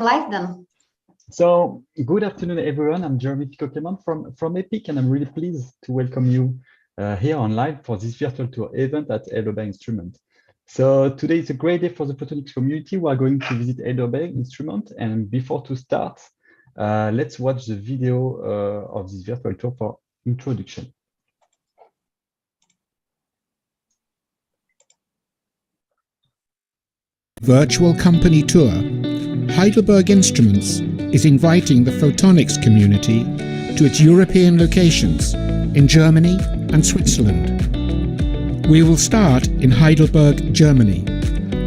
Live then. So good afternoon, everyone. I'm Jérémy Picot-Clémente from Epic, and I'm really pleased to welcome you here online for this virtual tour event at Heidelberg Instruments. So today is a great day for the Photonics community. We are going to visit Heidelberg Instruments, and before to start, let's watch the video of this virtual tour for introduction. Virtual company tour. Heidelberg Instruments is inviting the Photonics community to its European locations in Germany and Switzerland. We will start in Heidelberg, Germany,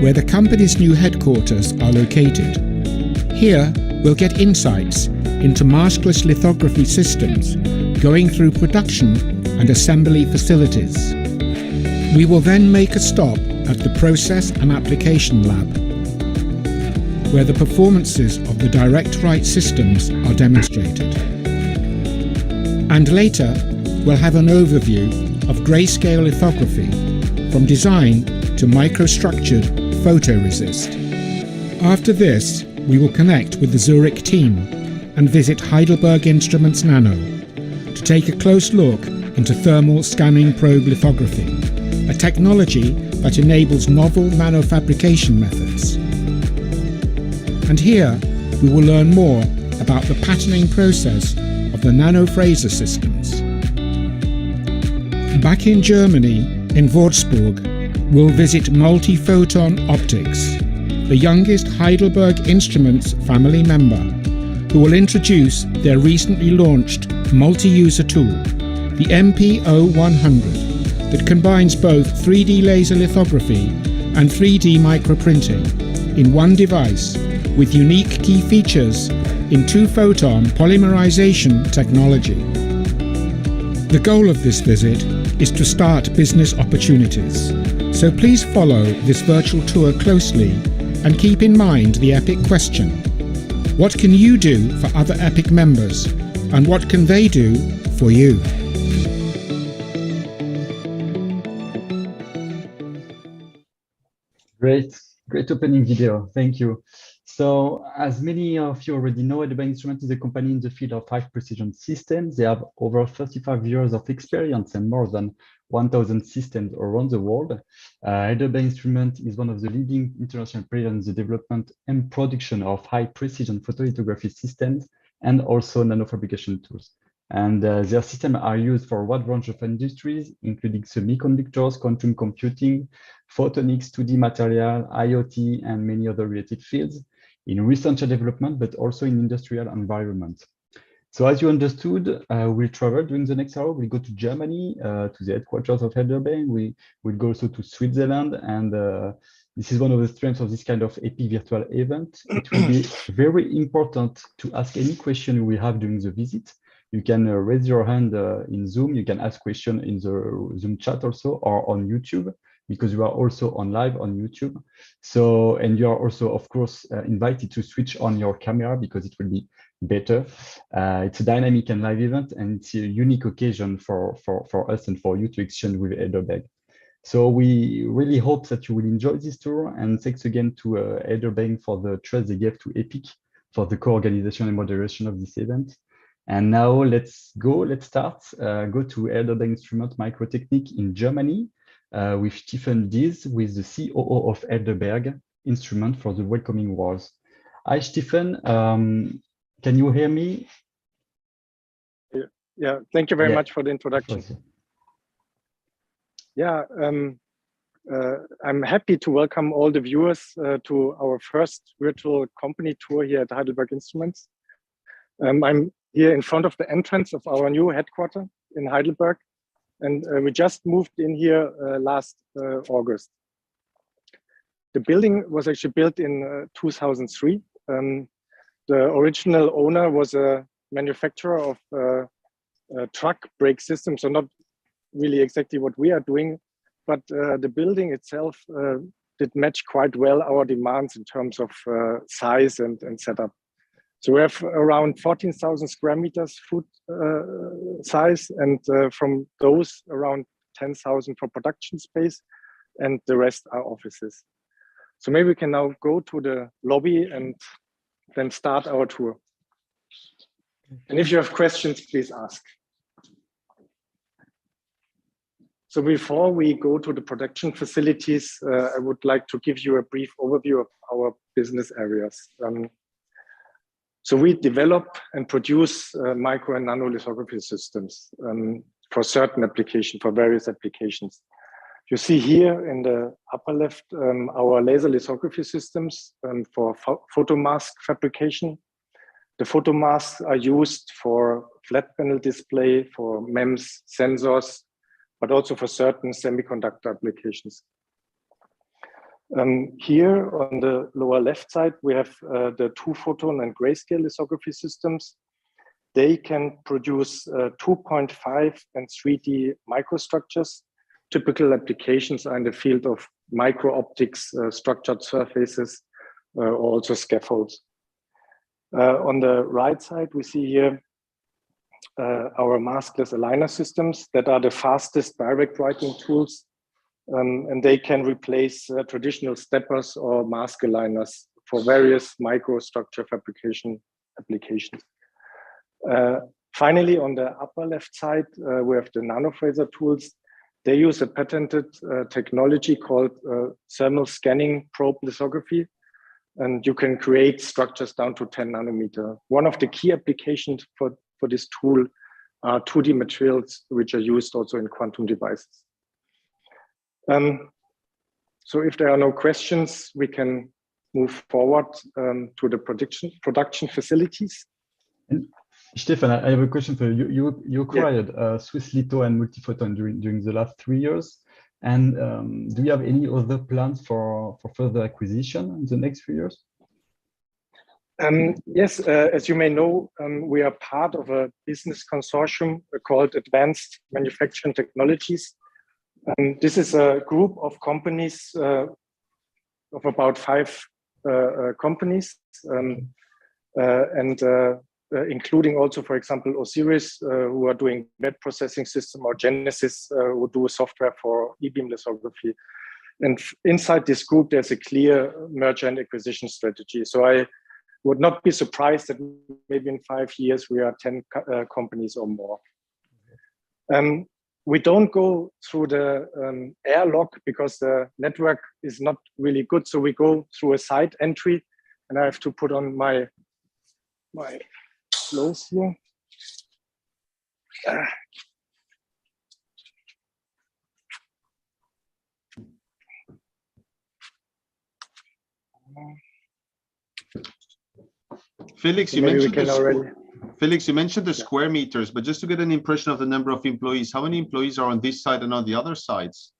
where the company's new headquarters are located. Here, we'll get insights into maskless lithography systems going through production and assembly facilities. We will then make a stop at the Process and Application Lab, where the performances of the direct write systems are demonstrated. And later, we'll have an overview of grayscale lithography from design to microstructured photoresist. After this, we will connect with the Zurich team and visit Heidelberg Instruments Nano to take a close look into thermal scanning probe lithography, a technology that enables novel nanofabrication methods. And here, we will learn more about the patterning process of the nano-Fraser systems. Back in Germany, in Würzburg, we'll visit Multiphoton Optics, the youngest Heidelberg Instruments family member, who will introduce their recently launched multi-user tool, the MP0100, that combines both 3D laser lithography and 3D microprinting in one device with unique key features in two-photon polymerization technology. The goal of this visit is to start business opportunities, so please follow this virtual tour closely and keep in mind the EPIC question. What can you do for other EPIC members, and what can they do for you? Great opening video. Thank you. So, as many of you already know, Heidelberg Instruments is a company in the field of high precision systems. They have over 35 years of experience and more than 1,000 systems around the world. Heidelberg Instruments is one of the leading international players in the development and production of high precision photolithography systems and also nanofabrication tools. And their systems are used for a wide range of industries, including semiconductors, quantum computing, photonics, 2D material, IoT, and many other related fields in research and development, but also in industrial environment. So as you understood, we'll travel during the next hour. We'll go to Germany, to the headquarters of Heidelberg. We'll go also to Switzerland, and this is one of the strengths of this kind of EPIC virtual event. It will be very important to ask any question we have during the visit. You can raise your hand in Zoom. You can ask questions in the Zoom chat also, or on YouTube, because you are also on live on YouTube. So, and you are also, of course, invited to switch on your camera because it will be better. It's a dynamic and live event, and it's a unique occasion for us and for you to exchange with Heidelberg. So we really hope that you will enjoy this tour, and thanks again to Heidelberg for the trust they gave to EPIC for the co-organization and moderation of this event. And now let's start. Go to Heidelberg Instruments Microtechnik in Germany with Stefan Diez, who is the COO of Heidelberg Instruments, for the welcoming words. Hi, Stefan. Can you hear me? Yeah, thank you very much for the introduction. Yeah, I'm happy to welcome all the viewers to our first virtual company tour here at Heidelberg Instruments. I'm here in front of the entrance of our new headquarters in Heidelberg, and we just moved in here last August. The building was actually built in 2003. The original owner was a manufacturer of truck brake systems, so not really exactly what we are doing, but the building itself did match quite well our demands in terms of size and setup. So we have around 14,000 square meters foot size, and from those around 10,000 for production space, and the rest are offices. So maybe we can now go to the lobby and then start our tour. And if you have questions, please ask. So before we go to the production facilities, I would like to give you a brief overview of our business areas. So we develop and produce micro and nano lithography systems for certain applications, for various applications. You see here in the upper left, our laser lithography systems for photomask fabrication. The photomasks are used for flat panel display, for MEMS sensors, but also for certain semiconductor applications. Here on the lower left side, we have the 2-photon and grayscale lithography systems. They can produce 2.5 and 3D microstructures. Typical applications are in the field of micro-optics, structured surfaces, also scaffolds. On the right side, we see here our maskless aligner systems that are the fastest direct writing tools, and they can replace traditional steppers or mask aligners for various microstructure fabrication applications. Finally, on the upper left side, we have the nanofraser tools. They use a patented technology called thermal scanning probe lithography, and you can create structures down to 10 nanometer. One of the key applications for this tool are 2D materials, which are used also in quantum devices. So if there are no questions, we can move forward to the production facilities. And Stefan, I have a question for you. You acquired Swiss Litho and Multiphoton during the last 3 years. And do you have any other plans for further acquisition in the next few years? Yes, as you may know, we are part of a business consortium called Advanced Manufacturing Technologies. This is a group of companies of about 5 companies, including also, for example, Osiris, who are doing wet processing system, or Genesis, who do software for e-beam lithography. And inside this group, there's a clear merger and acquisition strategy. So I would not be surprised that maybe in 5 years we are 10 companies or more. We don't go through the airlock because the network is not really good. So we go through a side entry, and I have to put on my clothes here. Felix, you mentioned the square meters, but just to get an impression of the number of employees, how many employees are on this side and on the other sides?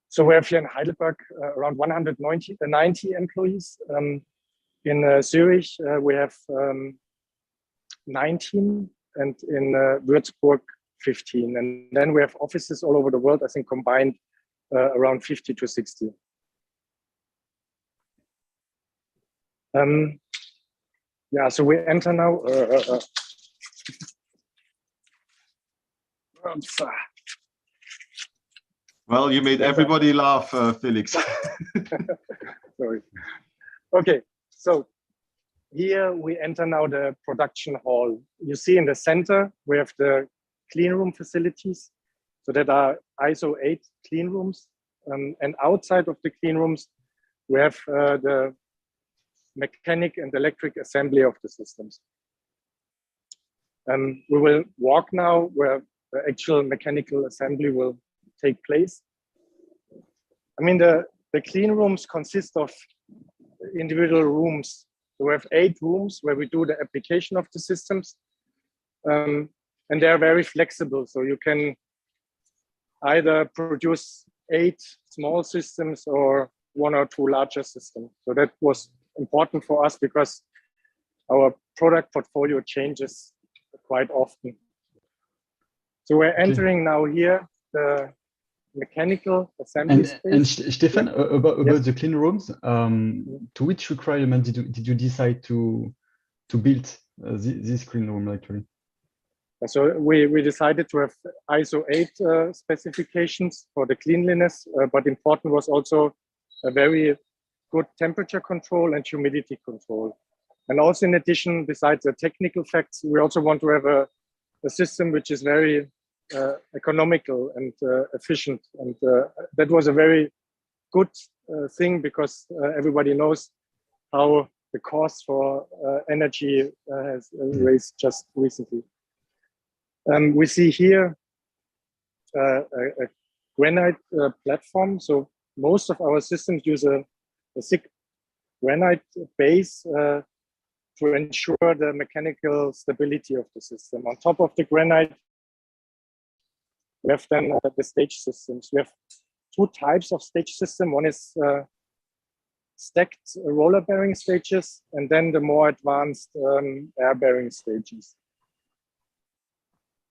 So we have here in Heidelberg around 190 employees. In Zurich, we have 19, and in Würzburg, 15. And then we have offices all over the world, I think combined around 50 to 60. Yeah, so we enter now. Well, you made everybody laugh, Felix. Sorry. Okay, so here we enter now the production hall. You see in the center, we have the clean room facilities. So that are ISO 8 clean rooms. And outside of the clean rooms, we have the mechanic and electric assembly of the systems. We will walk now where the actual mechanical assembly will take place. I mean, the clean rooms consist of individual rooms. So we have 8 rooms where we do the application of the systems. And they are very flexible. So you can either produce 8 small systems or 1 or 2 larger systems. So that was important for us because our product portfolio changes quite often. So we're entering now here the mechanical assembly space. And Stefan, about the clean rooms, to which requirement did you decide to build this clean room actually? So we decided to have ISO 8 specifications for the cleanliness, but important was also a very good temperature control and humidity control. And also in addition, besides the technical facts, we also want to have a system which is very economical and efficient. And that was a very good thing, because everybody knows how the cost for energy has raised just recently. We see here a granite platform. So most of our systems use a thick granite base to ensure the mechanical stability of the system. On top of the granite, we have then the stage systems. We have two types of stage system. One is stacked roller bearing stages, and then the more advanced air bearing stages.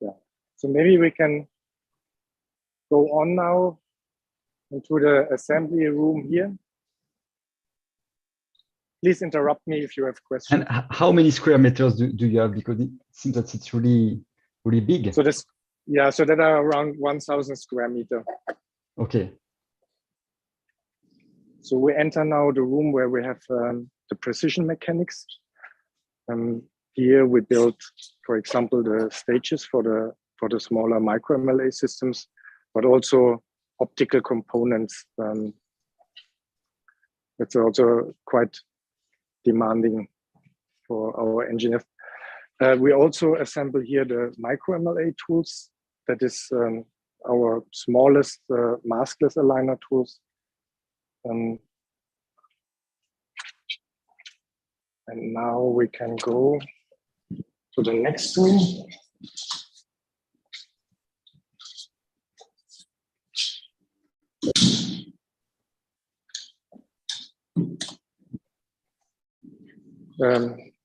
Yeah. So maybe we can go on now into the assembly room here. Please interrupt me if you have questions. And how many square meters do you have? Because it seems that it's really big. So this, yeah, so that are around 1,000 square meter. Okay. So we enter now the room where we have the precision mechanics. Here we built, for example, the stages for the smaller micro MLA systems, but also optical components. It's also quite demanding for our engineers. We also assemble here the micro MLA tools. That is our smallest maskless aligner tools. And now we can go to the next room.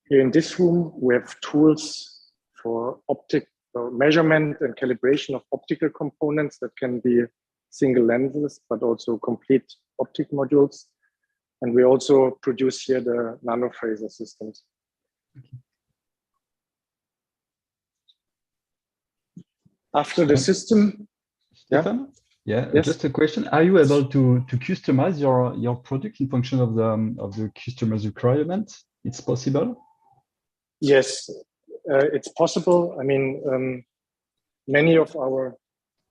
Here in this room, we have tools for optic measurement and calibration of optical components that can be single lenses, but also complete optic modules. And we also produce here the nanophraser systems. Okay. After the system, Stefan? Yeah, yes. Just a question. Are you able to customize your product in function of the customer's requirement? It's possible? Yes, it's possible. I mean, many of our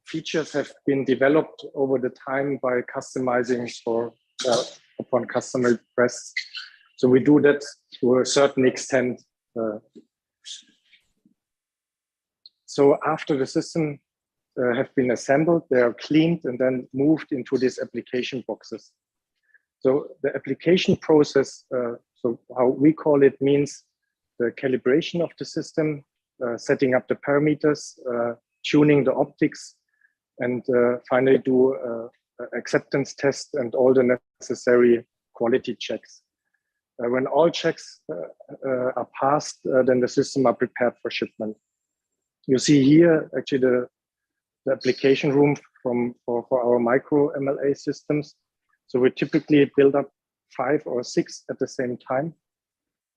features have been developed over the time by customizing for upon customer requests. So we do that to a certain extent. So after the system have been assembled, they are cleaned and then moved into these application boxes. So the application process, so how we call it, means the calibration of the system, setting up the parameters, tuning the optics, and finally do acceptance test and all the necessary quality checks. When all checks are passed, then the system are prepared for shipment. You see here actually the application room for our micro MLA systems. So we typically build up 5 or 6 at the same time.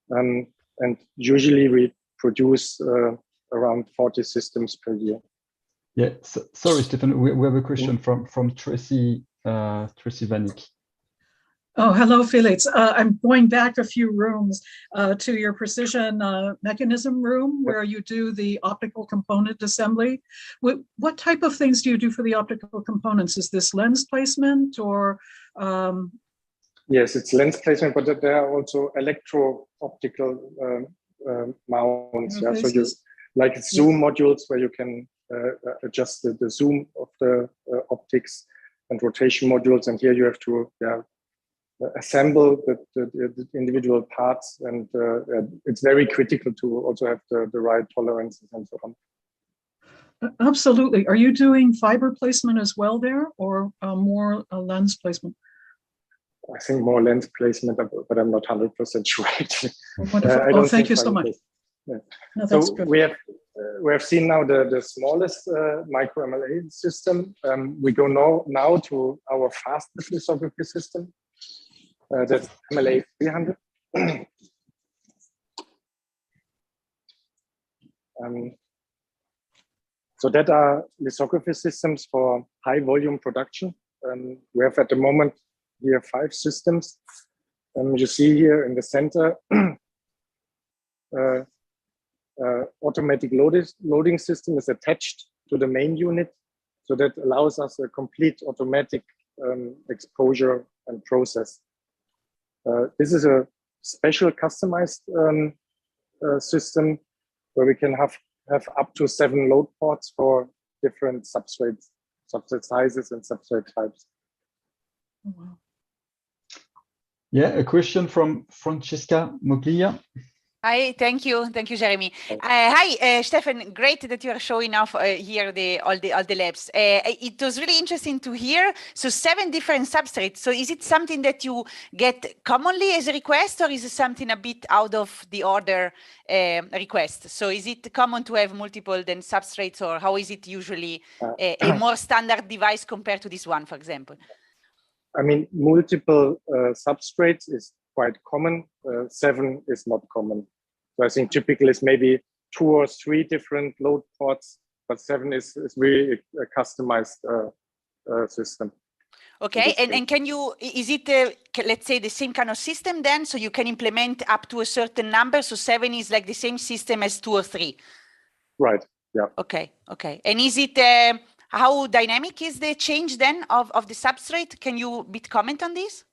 And usually we produce around 40 systems per year. Yeah, sorry, Stefan, we have a question from Tracy Vanik. Oh, hello, Felix. I'm going back a few rooms to your precision mechanism room where you do the optical component assembly. What type of things do you do for the optical components? Is this lens placement or? Yes, it's lens placement, but there are also electro-optical mounts. Yeah? So you like zoom modules where you can adjust the zoom of the optics, and rotation modules. And here you have to assemble the individual parts, and it's very critical to also have the right tolerances and so on. Absolutely. Are you doing fiber placement as well there, or more lens placement? I think more lens placement, but I'm not 100% sure. Wonderful. Thank you so much. Yeah. No, that's good. We have seen now the smallest micro MLA system. We go now to our fastest lithography system. That's MLA 300. So that are lithography systems for high volume production. We have at the moment here 5 systems. You see here in the center, automatic loading system is attached to the main unit. So that allows us a complete automatic exposure and process. This is a special customized system where we can have up to 7 load ports for different substrate sizes and substrate types. Wow. Yeah, a question from Francesca Moglia. Hi, thank you, Jérémy. Hi, Stefan. Great that you are showing off here all the labs. It was really interesting to hear. So 7 different substrates. So is it something that you get commonly as a request, or is it something a bit out of the order request? So is it common to have multiple then substrates, or how is it usually a more standard device compared to this one, for example? I mean, multiple substrates is quite common. 7 is not common. So I think typical is maybe 2 or 3 different load ports, but 7 is really a customized system. Okay, and can you, is it, let's say, the same kind of system then? So you can implement up to a certain number. So 7 is like the same system as 2 or 3? Right, yeah. Okay. And is it, how dynamic is the change then of the substrate? Can you comment on this?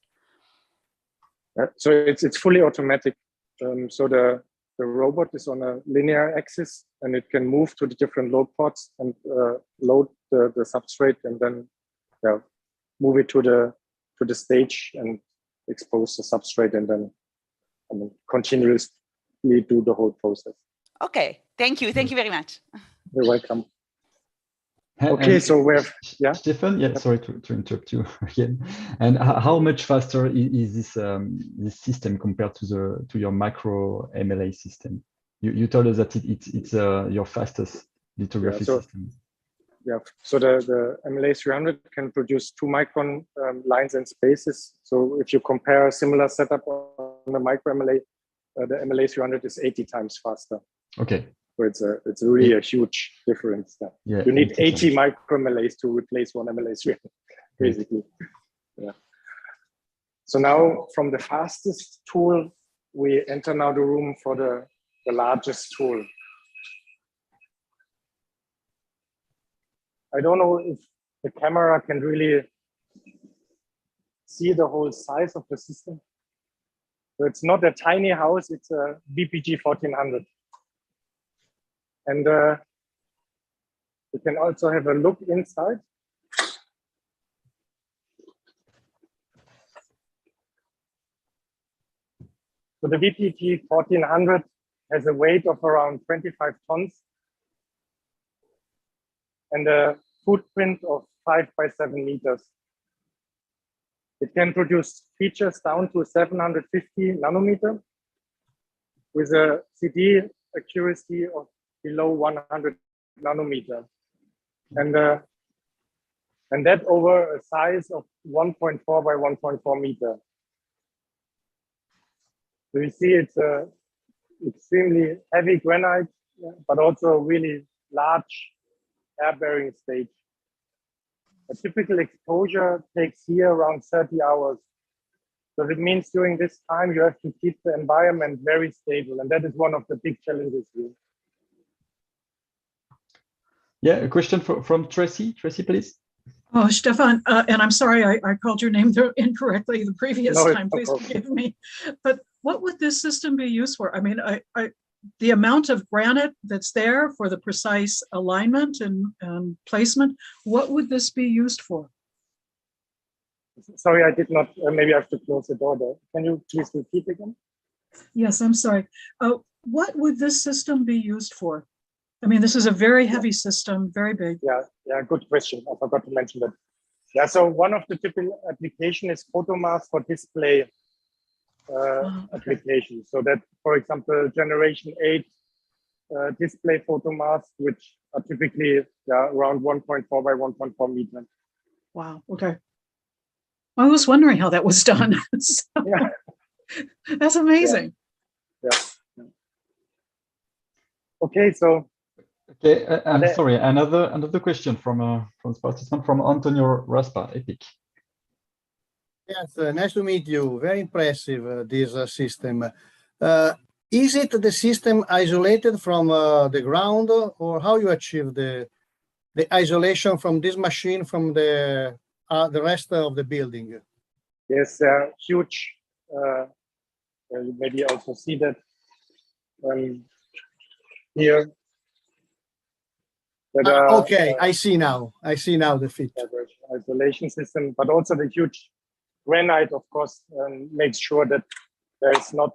So it's fully automatic. So the robot is on a linear axis, and it can move to the different load ports and load the substrate, and then move it to the stage and expose the substrate, and then continuously do the whole process. Okay, thank you very much. You're welcome. Okay, so we have Stefan, sorry to interrupt you again. And how much faster is this system compared to your macro MLA system? You told us that it's your fastest lithography system. Yeah, so the MLA 300 can produce 2 micron lines and spaces. So if you compare a similar setup on the micro MLA, the MLA 300 is 80 times faster. Okay. So it's really a huge difference. Yeah, you need 80 micro MLAs to replace 1 MLA 300, basically. Yeah. So now from the fastest tool, we enter now the room for the largest tool. I don't know if the camera can really see the whole size of the system. So it's not a tiny house, it's a VPG 1400. And we can also have a look inside. So the VPG 1400 has a weight of around 25 tons and a footprint of 5 by 7 meters. It can produce features down to 750 nanometer with a CD accuracy of below 100 nanometer. And that over a size of 1.4 by 1.4 meter. So you see it's a extremely heavy granite, but also a really large air-bearing stage. A typical exposure takes here around 30 hours. So it means during this time, you have to keep the environment very stable. And that is one of the big challenges here. Yeah, a question from Tracy. Tracy, please. Oh, Stefan, and I'm sorry, I called your name incorrectly the previous time. Please forgive me. But what would this system be used for? I mean, the amount of granite that's there for the precise alignment and placement, what would this be used for? Sorry, I did not, maybe I have to close the door there. Can you please repeat again? Yes, I'm sorry. What would this system be used for? I mean, this is a very heavy system, very big. Yeah, good question. I forgot to mention that. Yeah, so one of the typical application is photomask for display application. So that, for example, generation 8 display photomasks, which are typically around 1.4 by 1.4 meters. Wow, okay. I was wondering how that was done. So, yeah. That's amazing. Yeah. Okay, so. Okay, I'm sorry. Another question from participant, from Antonio Raspa, Epic. Yes, nice to meet you. Very impressive, this system. Is it the system isolated from the ground, or how you achieve the isolation from this machine from the rest of the building? Yes, huge. You maybe also see that here. That, okay, I see now. I see now the fit. Isolation system, but also the huge granite, of course, makes sure that there is not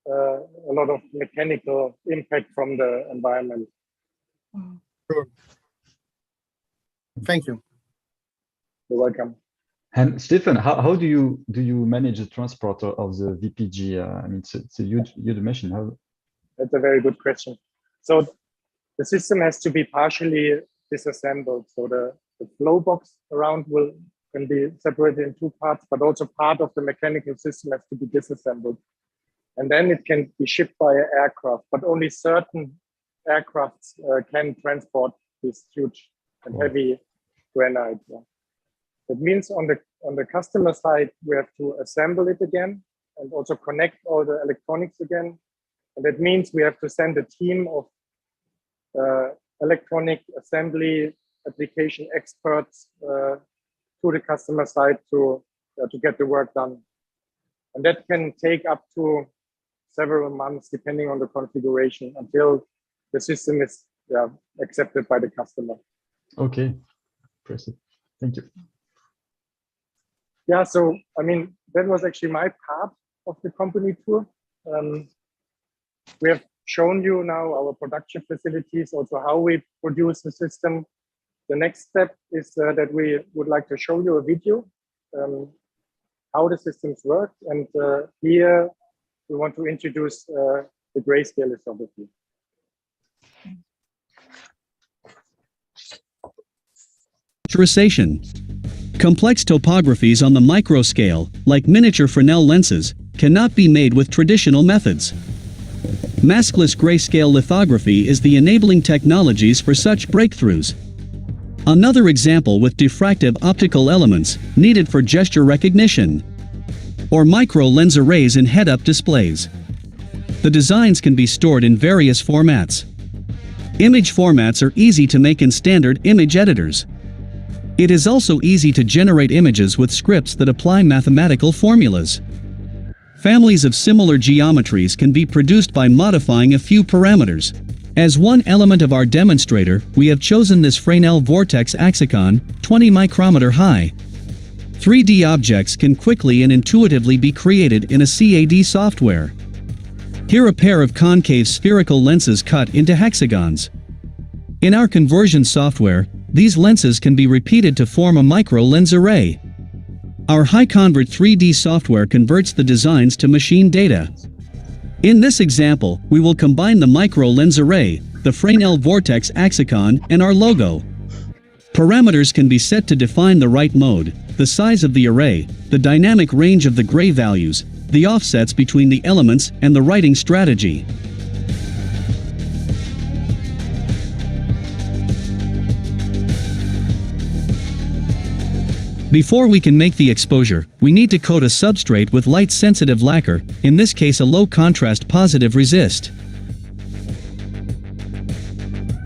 a lot of mechanical impact from the environment. Sure. Thank you. You're welcome. And Stefan, how do you manage the transport of the VPG? I mean, it's a huge machine. How? That's a very good question. So the system has to be partially disassembled. So the flow box around can be separated in two parts, but also part of the mechanical system has to be disassembled. And then it can be shipped by aircraft, but only certain aircrafts can transport this huge and heavy granite. Yeah. That means on the customer side, we have to assemble it again and also connect all the electronics again. And that means we have to send a team of electronic assembly application experts to the customer side to get the work done. And that can take up to several months, depending on the configuration, until the system is accepted by the customer. Okay, impressive. Thank you. Yeah, so I mean, that was actually my part of the company tour. We have shown you now our production facilities, also how we produce the system. The next step is that we would like to show you a video how the systems work. And here we want to introduce the Grayscale lithography. Miniaturization. Complex topographies on the micro scale, like miniature Fresnel lenses, cannot be made with traditional methods. Maskless grayscale lithography is the enabling technologies for such breakthroughs. Another example with diffractive optical elements, needed for gesture recognition. Or micro lens arrays in head-up displays. The designs can be stored in various formats. Image formats are easy to make in standard image editors. It is also easy to generate images with scripts that apply mathematical formulas. Families of similar geometries can be produced by modifying a few parameters. As one element of our demonstrator, we have chosen this Fresnel Vortex Axicon, 20 micrometer high. 3D objects can quickly and intuitively be created in a CAD software. Here a pair of concave spherical lenses cut into hexagons. In our conversion software, these lenses can be repeated to form a micro lens array. Our HiConvert 3D software converts the designs to machine data. In this example, we will combine the micro lens array, the Fresnel Vortex Axicon, and our logo. Parameters can be set to define the right mode, the size of the array, the dynamic range of the gray values, the offsets between the elements, and the writing strategy. Before we can make the exposure, we need to coat a substrate with light-sensitive lacquer, in this case a low-contrast positive resist.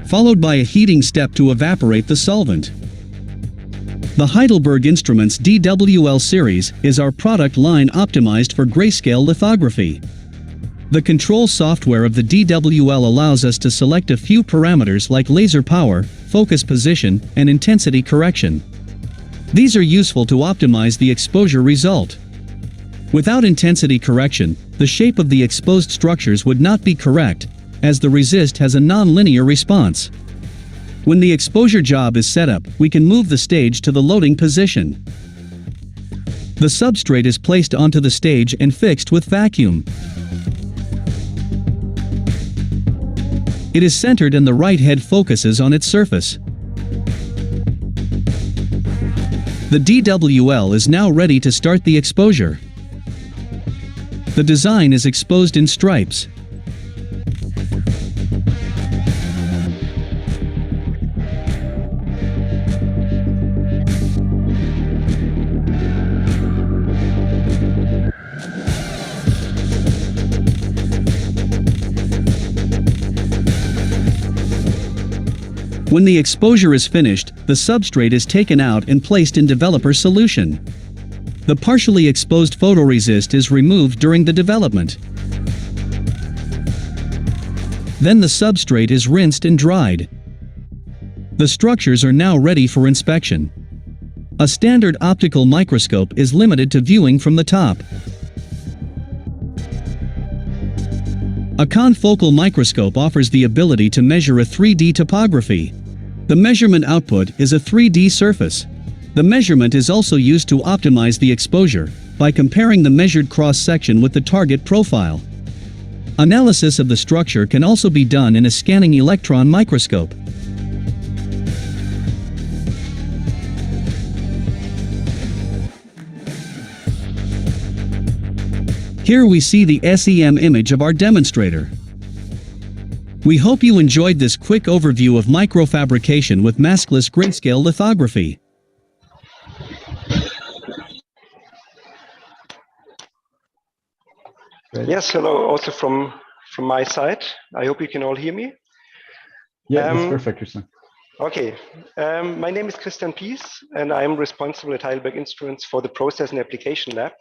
Followed by a heating step to evaporate the solvent. The Heidelberg Instruments DWL series is our product line optimized for grayscale lithography. The control software of the DWL allows us to select a few parameters like laser power, focus position, and intensity correction. These are useful to optimize the exposure result. Without intensity correction, the shape of the exposed structures would not be correct, as the resist has a non-linear response. When the exposure job is set up, we can move the stage to the loading position. The substrate is placed onto the stage and fixed with vacuum. It is centered and the right head focuses on its surface. The DWL is now ready to start the exposure. The design is exposed in stripes. When the exposure is finished, the substrate is taken out and placed in developer solution. The partially exposed photoresist is removed during the development. Then the substrate is rinsed and dried. The structures are now ready for inspection. A standard optical microscope is limited to viewing from the top. A confocal microscope offers the ability to measure a 3D topography. The measurement output is a 3D surface. The measurement is also used to optimize the exposure by comparing the measured cross-section with the target profile. Analysis of the structure can also be done in a scanning electron microscope. Here we see the SEM image of our demonstrator. We hope you enjoyed this quick overview of microfabrication with maskless grayscale lithography. Yes, hello also from my side. I hope you can all hear me. Yeah, that's perfect, Christian. Okay, my name is Christian Pies and I'm responsible at Heidelberg Instruments for the Process and Application Lab.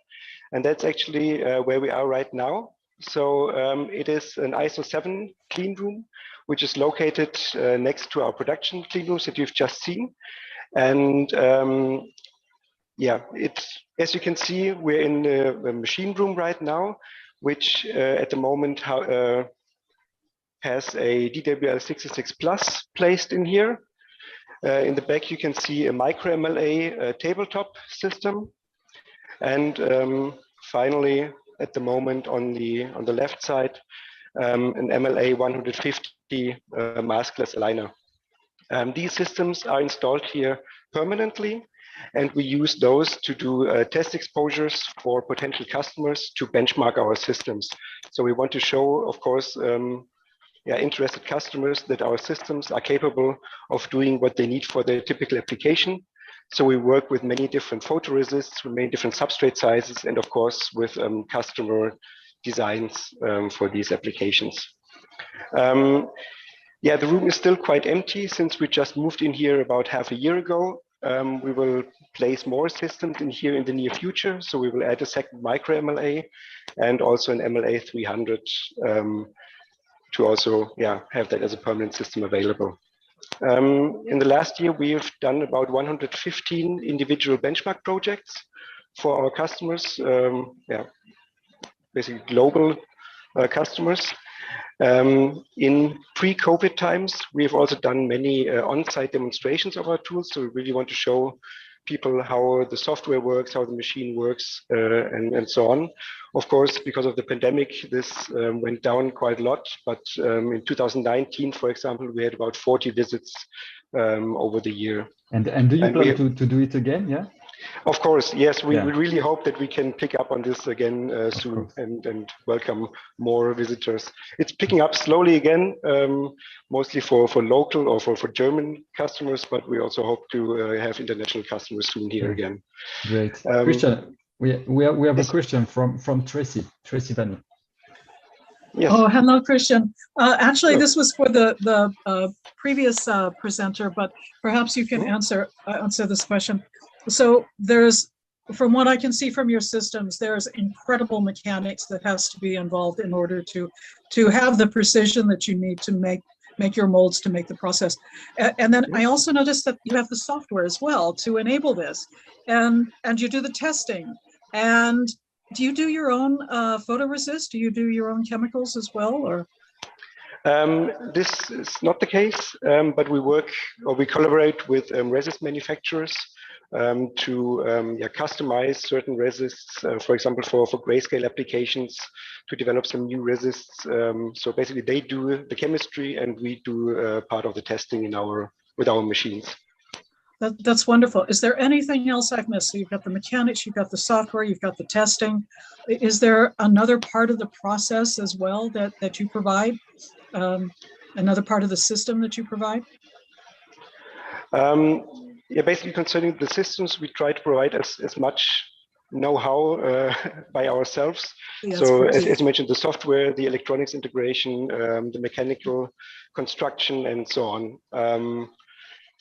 And that's actually where we are right now. So it is an ISO 7 clean room, which is located next to our production clean rooms that you've just seen. And yeah, as you can see, we're in the machine room right now, which at the moment has a DWL66 Plus placed in here. In the back, you can see a micro MLA tabletop system. And finally, at the moment on the left side, an MLA 150 maskless aligner. These systems are installed here permanently, and we use those to do test exposures for potential customers to benchmark our systems. So we want to show, of course, interested customers that our systems are capable of doing what they need for their typical application. So we work with many different photoresists, with many different substrate sizes, and of course with customer designs for these applications. Yeah, the room is still quite empty since we just moved in here about half a year ago. We will place more systems in here in the near future. So we will add a second micro MLA and also an MLA 300 to also have that as a permanent system available. In the last year, we've done about 115 individual benchmark projects for our customers, basically global customers. In pre-COVID times, we've also done many on-site demonstrations of our tools. So we really want to show people how the software works, how the machine works, and so on. Of course, because of the pandemic, this went down quite a lot. But in 2019, for example, we had about 40 visits over the year. And do you plan to do it again? Yeah. Of course, yes. We really hope that we can pick up on this again soon and welcome more visitors. It's picking up slowly again, mostly for local or for German customers, but we also hope to have international customers soon here again. Great. Christian, we have a question from Tracy Vanny. Yes. Oh, hello, Christian. Actually, this was for the previous presenter, but perhaps you can answer this question. So from what I can see from your systems, there's incredible mechanics that has to be involved in order to have the precision that you need to make your molds to make the process. And then I also noticed that you have the software as well to enable this, and you do the testing. And do you do your own photoresist? Do you do your own chemicals as well, or? This is not the case, but we collaborate with resist manufacturers to customize certain resists, for example, for grayscale applications, to develop some new resists. So basically, they do the chemistry, and we do part of the testing with our machines. That's wonderful. Is there anything else I've missed? So you've got the mechanics, you've got the software, you've got the testing. Is there another part of the process as well that you provide? Another part of the system that you provide? Yeah, basically concerning the systems, we try to provide as much know-how by ourselves. Yeah, so as you mentioned, the software, the electronics integration, the mechanical construction, and so on.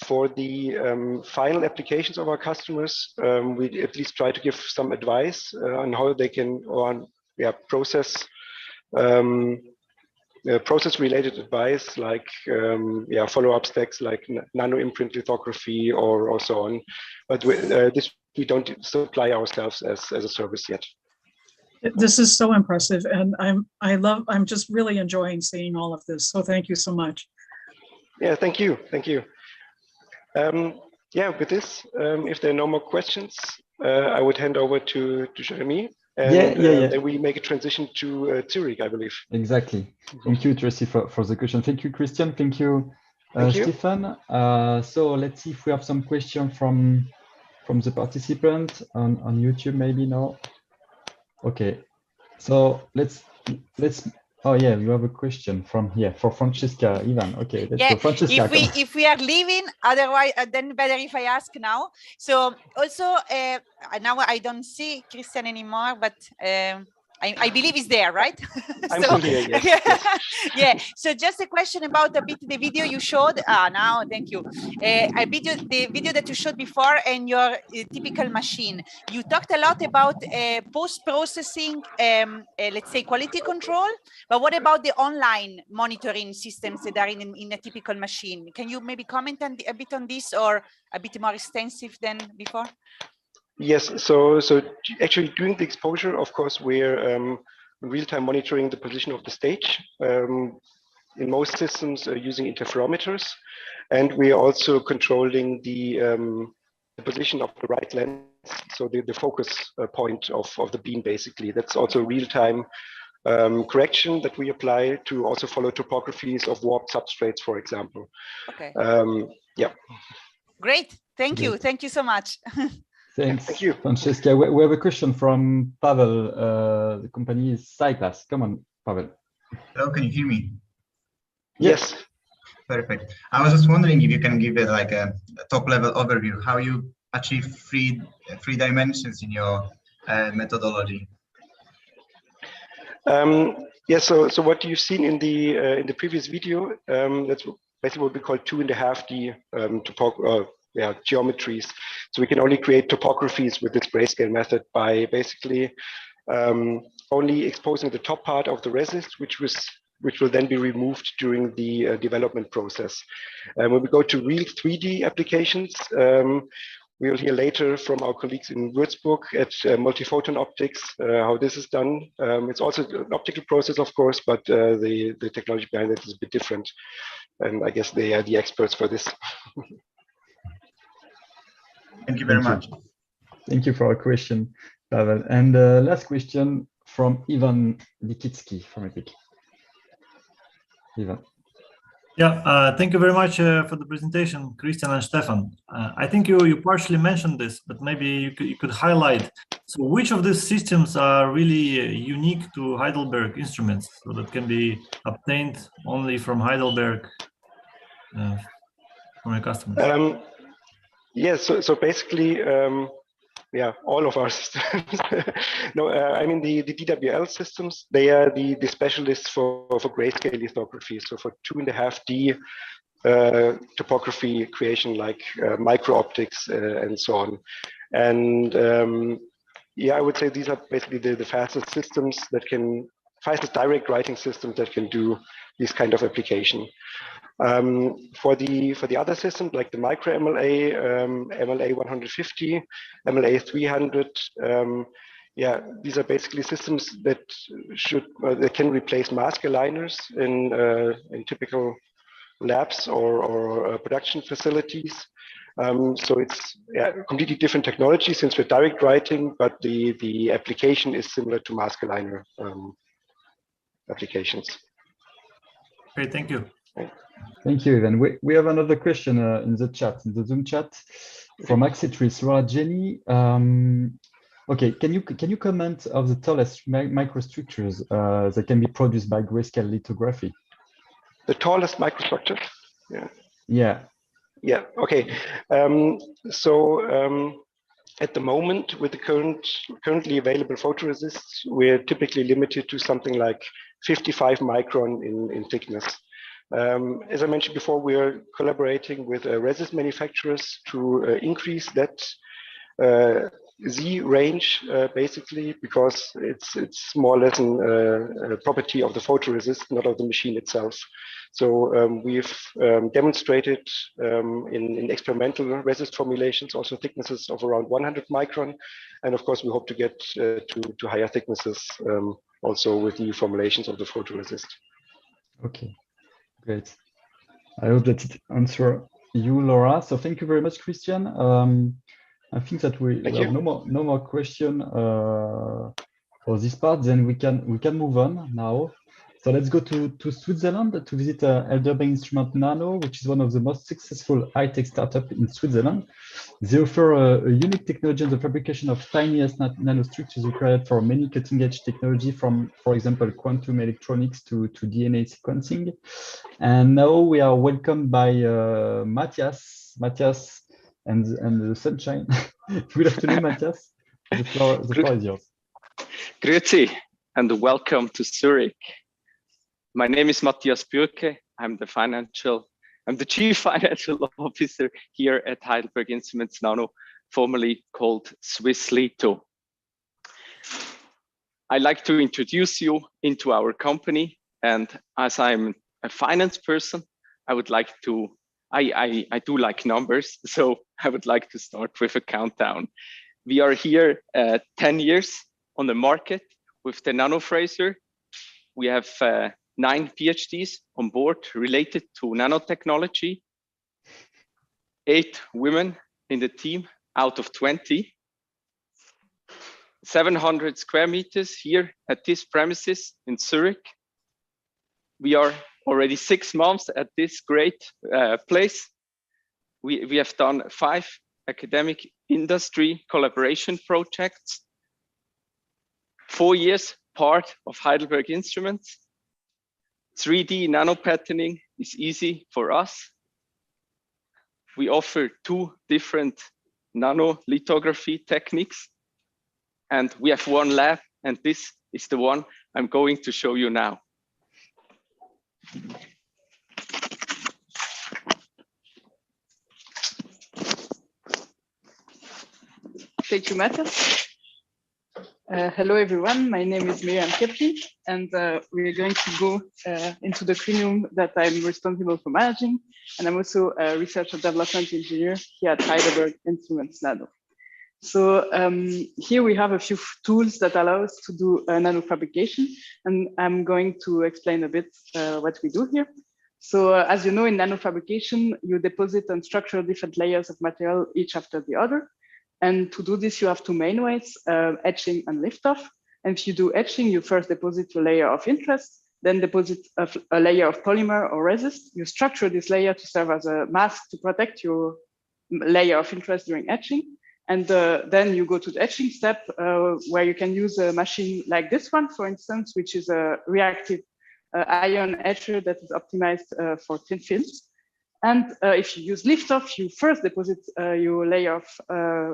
For the final applications of our customers, we at least try to give some advice on how they can, process process-related advice, like follow-up stacks, like nano imprint lithography or so on. But this we don't supply ourselves as a service yet. This is so impressive, and I'm just really enjoying seeing all of this. So thank you so much. Yeah, thank you. With this, if there are no more questions, I would hand over to Jérémy. And then we make a transition to Zurich, I believe. Exactly. Thank you, Tracy, for the question. Thank you, Christian. Thank you, Stefan. So let's see if we have some questions from the participant on YouTube, maybe. No. Okay. So let's. Oh yeah, you have a question from here for Francesca Ivan. Okay, let's go. Francesca, if we are leaving, otherwise then better if I ask now. So also now I don't see Christian anymore, but I believe he's there, right? I'm still here, yes. Yeah. So just a question about a bit the video you showed. Now, thank you. The video that you showed before and your typical machine. You talked a lot about post-processing, let's say quality control. But what about the online monitoring systems that are in a typical machine? Can you maybe comment a bit on this, or a bit more extensive than before? Yes, so actually doing the exposure, of course, we're real-time monitoring the position of the stage. In most systems using interferometers, and we are also controlling the position of the right lens, so the focus point of the beam, basically. That's also real-time correction that we apply to also follow topographies of warped substrates, for example. Okay. Yeah. Great, thank you so much. Thanks, thank you, Francesca. We have a question from Pavel. The company is Cyclas. Come on, Pavel. Hello, can you hear me? Yes. Perfect. I was just wondering if you can give it like a top-level overview, how you achieve three dimensions in your methodology. So what you've seen in the previous video, that's basically what we call 2.5D geometries. So we can only create topographies with this grayscale method by basically only exposing the top part of the resist, which will then be removed during the development process. When we go to real 3D applications, we'll hear later from our colleagues in Würzburg at Multiphoton Optics how this is done. It's also an optical process, of course, but the technology behind it is a bit different. And I guess they are the experts for this. Thank you very much. Thank you for our question, Pavel. And last question from Ivan Nikitsky from Epic. Ivan. Yeah, thank you very much for the presentation, Christian and Stefan. I think you partially mentioned this, but maybe you could highlight. So which of these systems are really unique to Heidelberg Instruments, so that can be obtained only from Heidelberg from your customers? Yes, so basically, all of our systems. No, I mean the DWL systems. They are the specialists for grayscale lithography. So for 2.5D topography creation, like micro optics and so on. And I would say these are basically the fastest systems that can fastest direct writing systems that can do this kind of application. For the other systems like the micro MLA, MLA 150, MLA 300, these are basically systems that that can replace mask aligners in typical labs or production facilities. So it's completely different technology since we're direct writing, but the application is similar to mask aligner applications. Okay, thank you. Thank you, Ivan. We have another question in the chat, in the Zoom chat, from Axetris. Jenny. Okay, can you comment of the tallest microstructures that can be produced by grayscale lithography? The tallest microstructure? Yeah. Okay. At the moment, with the currently available photoresists, we're typically limited to something like 55 micron in thickness. As I mentioned before, we are collaborating with resist manufacturers to increase that Z range, basically, because it's more or less a property of the photoresist, not of the machine itself. So we've demonstrated in experimental resist formulations also thicknesses of around 100 micron, and of course we hope to get to higher thicknesses also with new formulations of the photoresist. Okay, great. I hope that it answers you, Laura. So thank you very much, Christian. I think that we have no more question for this part. Then we can move on now. So let's go to Switzerland to visit Heidelberg Instruments Nano, which is one of the most successful high-tech startups in Switzerland. They offer a unique technology in the fabrication of tiniest nanostructures required for many cutting-edge technology, from, for example, quantum electronics to DNA sequencing. And now we are welcomed by Matthias and the sunshine. Good afternoon, Matthias. The floor is yours. Grüezi and welcome to Zurich. My name is Matthias Bürke. I'm the Chief Financial Officer here at Heidelberg Instruments Nano, formerly called Swiss Litho. I'd like to introduce you into our company, and as I'm a finance person, I would like to I do like numbers, so I would like to start with a countdown. We are here 10 years on the market with the Nanofraser. We have 9 PhDs on board related to nanotechnology, 8 women in the team out of 20, 700 square meters here at this premises in Zurich. We are already 6 months at this great place. We have done 5 academic industry collaboration projects, 4 years part of Heidelberg Instruments. 3D nano patterning is easy for us. We offer 2 different nano lithography techniques, and we have 1 lab, and this is the one I'm going to show you now. Thank you, Matthias. Hello, everyone. My name is Miriam Kepli, and we're going to go into the clean room that I'm responsible for managing. And I'm also a research and development engineer here at Heidelberg Instruments Nano. So here we have a few tools that allow us to do nanofabrication, and I'm going to explain a bit what we do here. So as you know, in nanofabrication, you deposit and structure different layers of material, each after the other. And to do this, you have 2 main ways, etching and lift-off. And if you do etching, you first deposit a layer of interest, then deposit a layer of polymer or resist. You structure this layer to serve as a mask to protect your layer of interest during etching. And then you go to the etching step, where you can use a machine like this one, for instance, which is a reactive ion etcher that is optimized for thin films. And if you use lift-off, you first deposit your layer of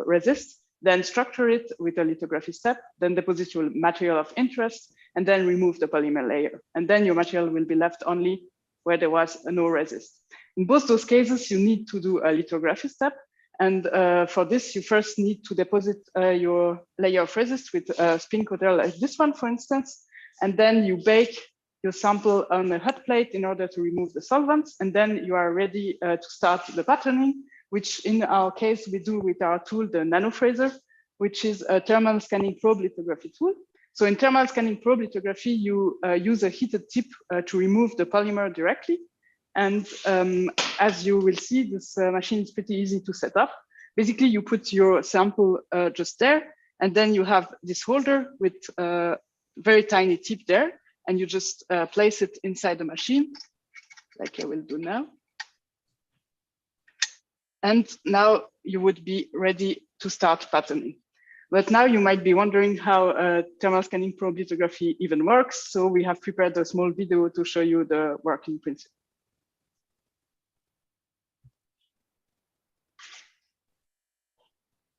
resist, then structure it with a lithography step, then deposit your material of interest, and then remove the polymer layer. And then your material will be left only where there was no resist. In both those cases, you need to do a lithography step. And for this, you first need to deposit your layer of resist with a spin coater like this one, for instance. And then you bake your sample on a hot plate in order to remove the solvents. And then you are ready to start the patterning, which in our case, we do with our tool, the Nanofraser, which is a thermal scanning probe lithography tool. So in thermal scanning probe lithography, you use a heated tip to remove the polymer directly. And as you will see, this machine is pretty easy to set up. Basically, you put your sample just there, and then you have this holder with a very tiny tip there, and you just place it inside the machine, like I will do now. And now you would be ready to start patterning. But now you might be wondering how thermal scanning probe lithography even works. So we have prepared a small video to show you the working principle.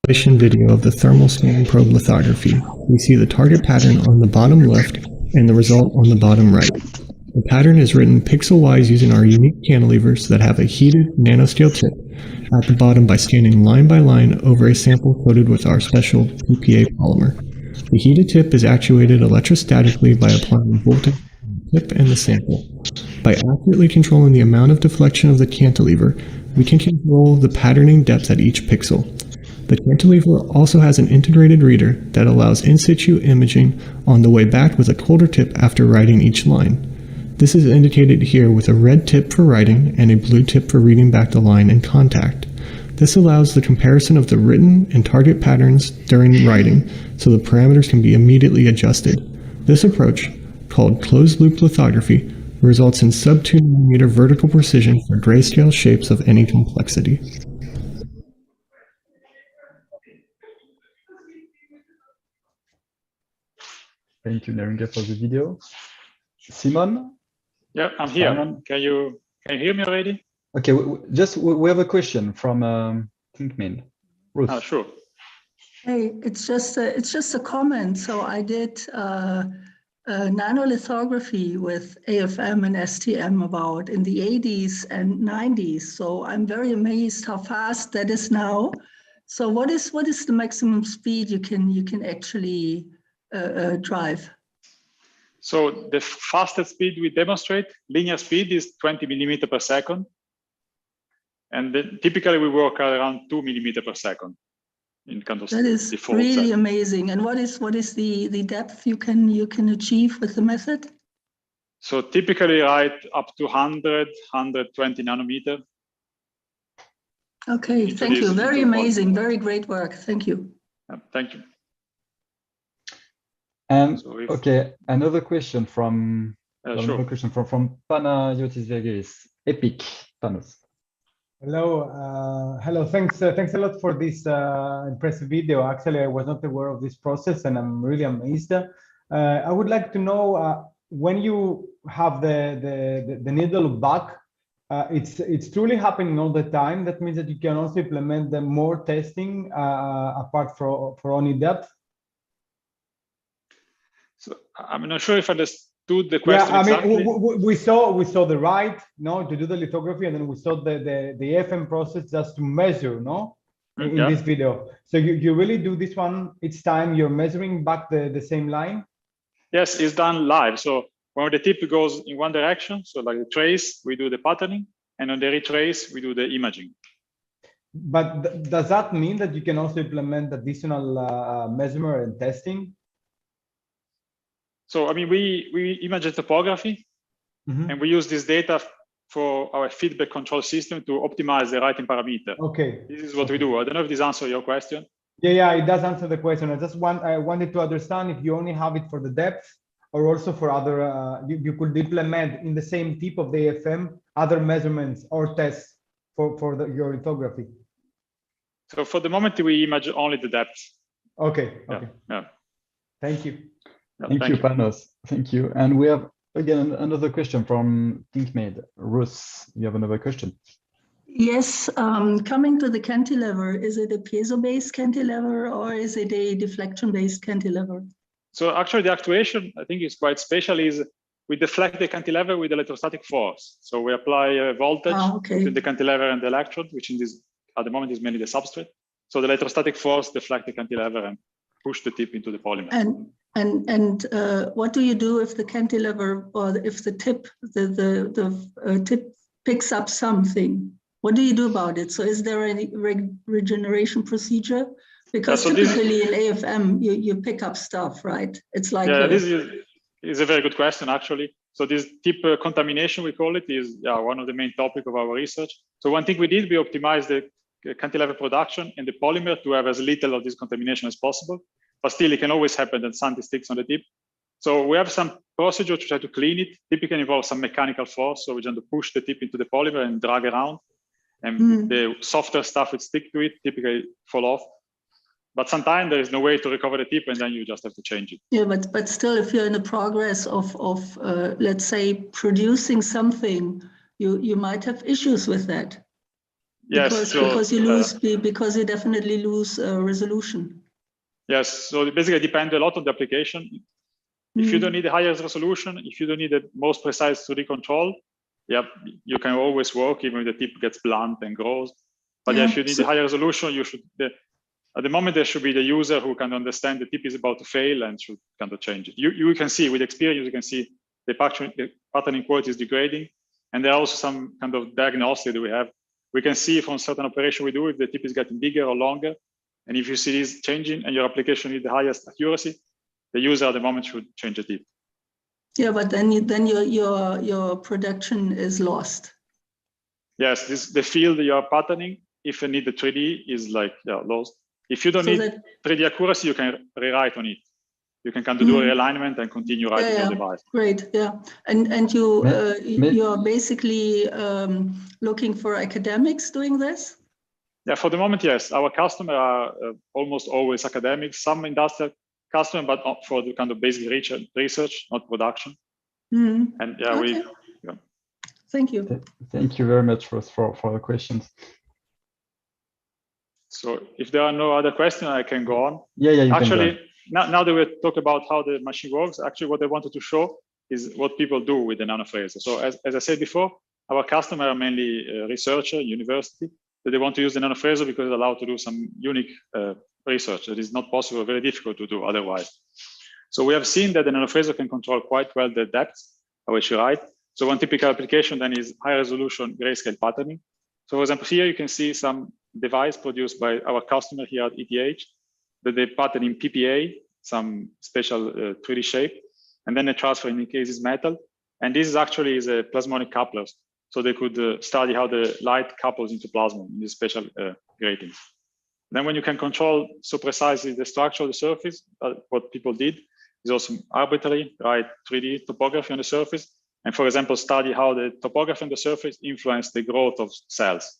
Video of the thermal scanning probe lithography. We see the target pattern on the bottom left and the result on the bottom right. The pattern is written pixel-wise using our unique cantilevers that have a heated nanoscale tip at the bottom by scanning line by line over a sample coated with our special PPA polymer. The heated tip is actuated electrostatically by applying voltage on the tip and the sample. By accurately controlling the amount of deflection of the cantilever, we can control the patterning depth at each pixel. The cantilever also has an integrated reader that allows in situ imaging on the way back with a colder tip after writing each line. This is indicated here with a red tip for writing and a blue tip for reading back the line in contact. This allows the comparison of the written and target patterns during writing, so the parameters can be immediately adjusted. This approach, called closed-loop lithography, results in sub-2 nanometer vertical precision for grayscale shapes of any complexity. Thank you, Neringa, for the video. Simon? Yeah, I'm here. Simon? Can you hear me already? Okay, we have a question from Thinkmin. Ruth. Oh, sure. Hey, it's just a comment. So I did nanolithography with AFM and STM about in the 80s and 90s. So I'm very amazed how fast that is now. So what is the maximum speed you can actually drive? So the fastest speed we demonstrate, linear speed, is 20 millimeter per second. And then typically we work around 2 millimeter per second. In kind of that is really amazing. And what is the depth you can achieve with the method? So typically write up to 120 nanometer. Okay, thank you. Very amazing, very great work. Thank you. Thank you. And okay, another question from Panayotis Vergeris. Epic, Panos. Hello. Thanks a lot for this impressive video. Actually, I was not aware of this process, and I'm really amazed. I would like to know when you have the needle back, it's truly happening all the time. That means that you can also implement the more testing apart for only depth. So I'm not sure if I understood the question. Yeah, I exactly. mean, we saw the right, to do the lithography, and then we saw the FM process just to measure, in this video. So you really do this one each time you're measuring back the same line? Yes, it's done live. So when the tip goes in one direction, so like the trace, we do the patterning, and on the retrace, we do the imaging. But does that mean that you can also implement additional measurement and testing? So, I mean, we image the topography, and we use this data for our feedback control system to optimize the writing parameter. Okay. This is what we do. I don't know if this answers your question. Yeah, it does answer the question. I wanted to understand if you only have it for the depth or also for other, you could implement in the same tip of the AFM other measurements or tests for your lithography. So for the moment, we image only the depth. Okay. Yeah. Thank you. Thank you, Panos. Thank you. And we have, again, another question from ThinkMade. Ruth, you have another question? Yes, coming to the cantilever, is it a piezo-based cantilever or is it a deflection-based cantilever? So actually the actuation, I think is quite special, is we deflect the cantilever with electrostatic force. So we apply a voltage between the cantilever and the electrode, which at the moment is mainly the substrate. So the electrostatic force deflect the cantilever and push the tip into the polymer. And what do you do if the cantilever or if the tip, the tip picks up something? What do you do about it? So is there any regeneration procedure? Because typically in AFM, you pick up stuff, right? It's like this is a very good question, actually. So this tip contamination, we call it, is one of the main topics of our research. So one thing we did, we optimized the cantilever production and the polymer to have as little of this contamination as possible. But still, it can always happen that something sticks on the tip. So we have some procedure to try to clean it. Typically involves some mechanical force. So we tend to push the tip into the polymer and drag around. And the softer stuff would stick to it, typically fall off. But sometimes there is no way to recover the tip, and then you just have to change it. Yeah, but still, if you're in the progress of let's say, producing something, you might have issues with that. Yes, because you lose, because you definitely lose resolution. Yes, so it basically depends a lot on the application. If you don't need the highest resolution, if you don't need the most precise 2D control, yeah, you can always work even if the tip gets blunt and grows. But if you need the higher resolution, you should. At the moment, there should be the user who can understand the tip is about to fail and should kind of change it. You can see with experience, you can see the patterning quality is degrading, and there are also some kind of diagnostic that we have. We can see from certain operation we do if the tip is getting bigger or longer, and if you see this changing and your application needs the highest accuracy, the user at the moment should change the tip. Yeah, but then your production is lost. Yes, the field you are patterning, if you need the 3D, is like lost. If you don't need 3D accuracy, you can rewrite on it. You can kind of do a realignment and continue writing your device. Great, yeah. And you are basically looking for academics doing this? Yeah, for the moment, yes. Our customers are almost always academics, some industrial customers, but not for the kind of basic research, not production. And yeah, okay. Thank you. Thank you very much for the questions. So if there are no other questions, I can go on. Yeah. Actually, now that we talk about how the machine works, actually what I wanted to show is what people do with the nanofraser. So as I said before, our customers are mainly researchers, university, that they want to use the nanofraser because it's allowed to do some unique research that is not possible, very difficult to do otherwise. So we have seen that the nanofraser can control quite well the depth at which you write. So one typical application then is high resolution grayscale patterning. So for example, here you can see some device produced by our customer here at ETH that they pattern in PPA, some special 3D shape, and then they transfer in case it's metal. And this is actually a plasmonic couplers. So they could study how the light couples into plasma in these special gratings. Then when you can control so precisely the structure of the surface, what people did is also arbitrarily write 3D topography on the surface. And for example, study how the topography on the surface influenced the growth of cells.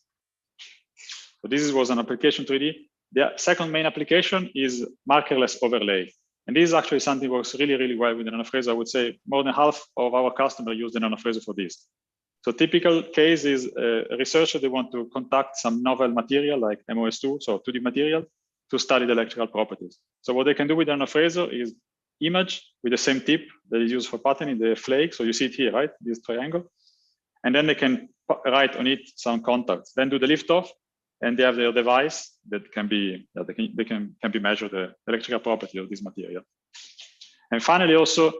So this was an application 3D. The second main application is markerless overlay. And this is actually something that works really, really well with the nanofraser. I would say more than half of our customers use the nanofraser for this. So typical case is a researcher, they want to contact some novel material like MOS2, so 2D material, to study the electrical properties. So what they can do with the nanofraser is image with the same tip that is used for patterning, the flake. So you see it here, right? This triangle. And then they can write on it some contacts, then do the lift off, and they have their device that can be, they can be measured the electrical property of this material. And finally, also,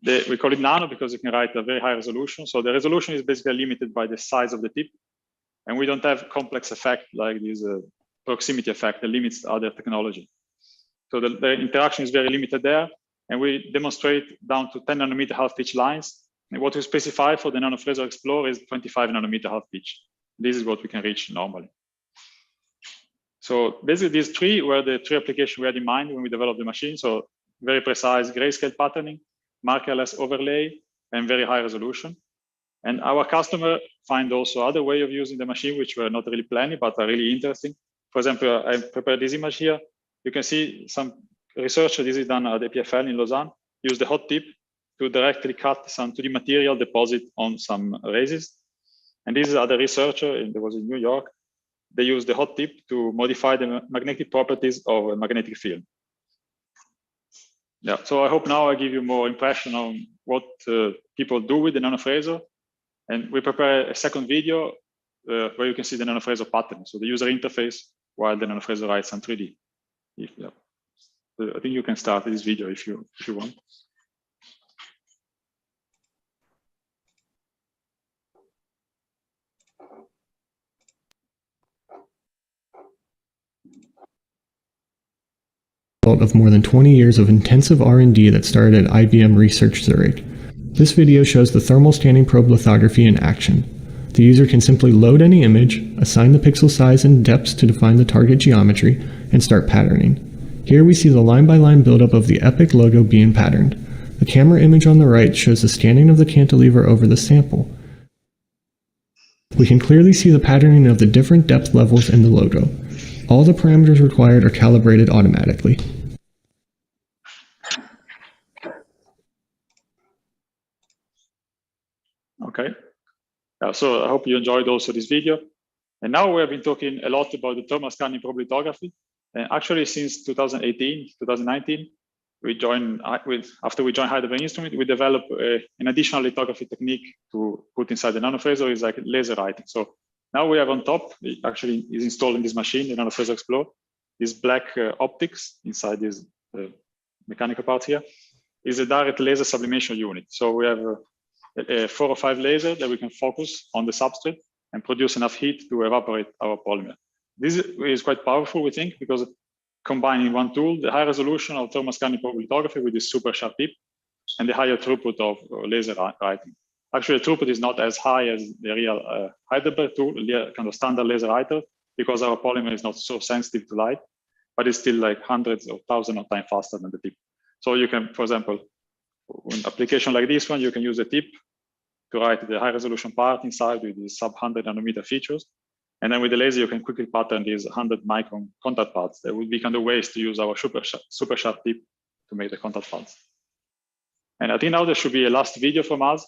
we call it nano because you can write a very high resolution. So the resolution is basically limited by the size of the tip. And we don't have complex effect like this proximity effect that limits other technology. So the interaction is very limited there. And we demonstrate down to 10 nanometer half pitch lines. And what we specify for the nanofraser Explorer is 25 nanometer half pitch. This is what we can reach normally. So basically these three were the three applications we had in mind when we developed the machine. So very precise grayscale patterning, markerless overlay, and very high resolution. And our customer find also other way of using the machine, which were not really planning, but are really interesting. For example, I prepared this image here. You can see some researcher, this is done at the EPFL in Lausanne, use the hot tip to directly cut some 2D material deposit on some raisins. And this is other researcher, and there was in New York. They use the hot tip to modify the magnetic properties of a magnetic field. Yeah, so I hope now I give you more impression on what people do with the nanofraser. And we prepare a second video where you can see the nanofraser pattern. So the user interface while the nanofraser writes some 3D. I think you can start this video if you want. Of more than 20 years of intensive R&D that started at IBM Research Zurich. This video shows the thermal standing probe lithography in action. The user can simply load any image, assign the pixel size and depths to define the target geometry, and start patterning. Here we see the line-by-line buildup of the Epic logo being patterned. The camera image on the right shows the standing of the cantilever over the sample. We can clearly see the patterning of the different depth levels in the logo. All the parameters required are calibrated automatically. Okay, so I hope you enjoyed also this video. And now we have been talking a lot about the thermal scanning probe lithography. And actually since 2018, 2019, after we joined Heidelberg Instruments, we developed an additional lithography technique to put inside the nanophaser, is like laser writing. So now we have on top, it actually is installed in this machine, the Nanofaser Explorer, this black optics inside this mechanical part here is a direct laser sublimation unit. So we have a 4 or 5 lasers that we can focus on the substrate and produce enough heat to evaporate our polymer. This is quite powerful, we think, because combining one tool, the high resolution of thermoscanning probe lithography with this super sharp tip and the higher throughput of laser writing. Actually, the throughput is not as high as the real Heidelberg tool, kind of standard laser writer, because our polymer is not so sensitive to light, but it's still like hundreds of thousands of times faster than the tip. So you can, for example, in an application like this one, you can use the tip to write the high resolution part inside with these sub 100 nanometer features. And then with the laser, you can quickly pattern these 100 micron contact parts. There would be kind of ways to use our super sharp tip to make the contact parts. And I think now there should be a last video from us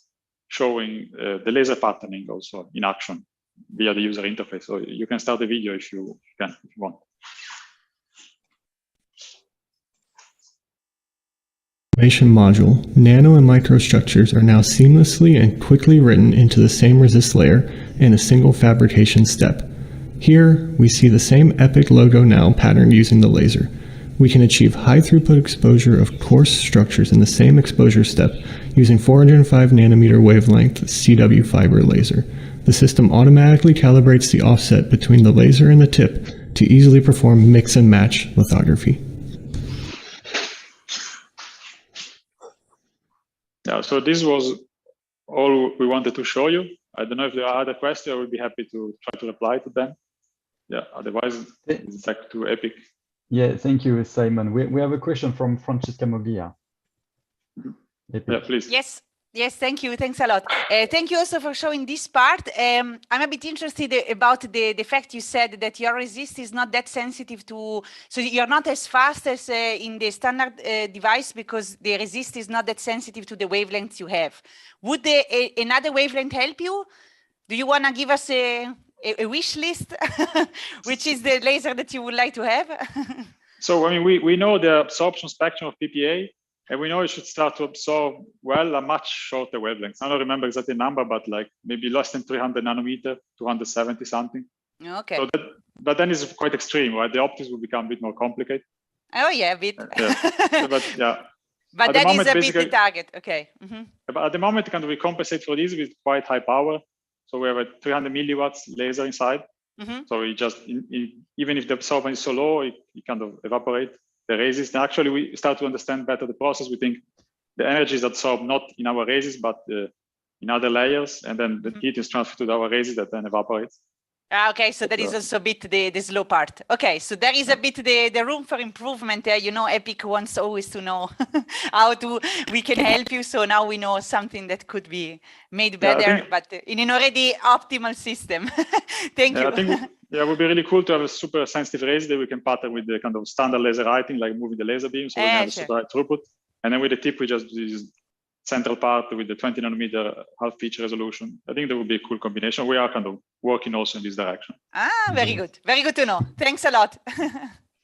showing the laser patterning also in action via the user interface. So you can start the video if you want. Automation module, nano and microstructures are now seamlessly and quickly written into the same resist layer in a single fabrication step. Here, we see the same EPIC logo now patterned using the laser. We can achieve high throughput exposure of coarse structures in the same exposure step using 405 nanometer wavelength CW fiber laser. The system automatically calibrates the offset between the laser and the tip to easily perform mix and match lithography. Yeah, so this was all we wanted to show you. I don't know if there are other questions. I would be happy to try to reply to them. Yeah, otherwise it's back to EPIC. Yeah, thank you, Simon. We have a question from Francesca Moglia. Yeah, please. Yes, thank you. Thanks a lot. Thank you also for showing this part. I'm a bit interested about the fact you said that your resist is not that sensitive to, so you're not as fast as in the standard device because the resist is not that sensitive to the wavelengths you have. Would another wavelength help you? Do you want to give us a wish list, which is the laser that you would like to have? So, I mean, we know the absorption spectrum of PPA. And we know it should start to absorb, well, a much shorter wavelength. I don't remember exactly the number, but like maybe less than 300 nanometer, 270 something. Okay. So but then it's quite extreme, right? The optics will become a bit more complicated. Oh, yeah, a bit. Yeah. But yeah. But that is a bit the target. Okay. Mm-hmm. But at the moment, we compensate for this with quite high power. So we have a 300 milliwatts laser inside. Mm-hmm. So it just, even if the absorption is so low, it kind of evaporates the resist. And actually, we start to understand better the process. We think the energy is absorbed not in our resist, but in other layers. And then the heat is transferred to our resist that then evaporates. Okay, so that is also a bit the slow part. Okay, so there is a bit the room for improvement there. You know, EPIC wants always to know how we can help you. So now we know something that could be made better, but in an already optimal system. Thank you. I think it would be really cool to have a super sensitive resist that we can pattern with the kind of standard laser writing, like moving the laser beam, so we can have a super high throughput. And then with the tip, we just do this central part with the 20 nanometer half pitch resolution. I think that would be a cool combination. We are kind of working also in this direction. Very good. Very good to know. Thanks a lot.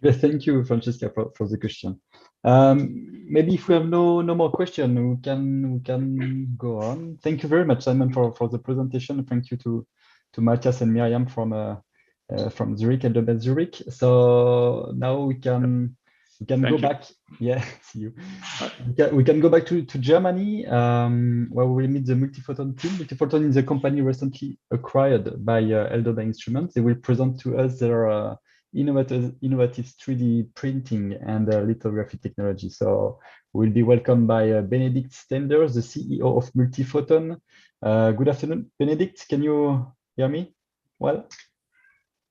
Yes, thank you, Francesca, for the question. Maybe if we have no more question, we can go on. Thank you very much, Simon, for the presentation. Thank you to Matthias and Miriam from Zurich, Heidelberg Zurich. So now we can go back. Yeah, see you. We can go back to Germany, where we meet the Multiphoton team. Multiphoton is a company recently acquired by Heidelberg Instruments. They will present to us their innovative 3D printing and lithography technology. So we'll be welcomed by Benedict Stender, the CEO of Multiphoton. Good afternoon, Benedict. Can you hear me well?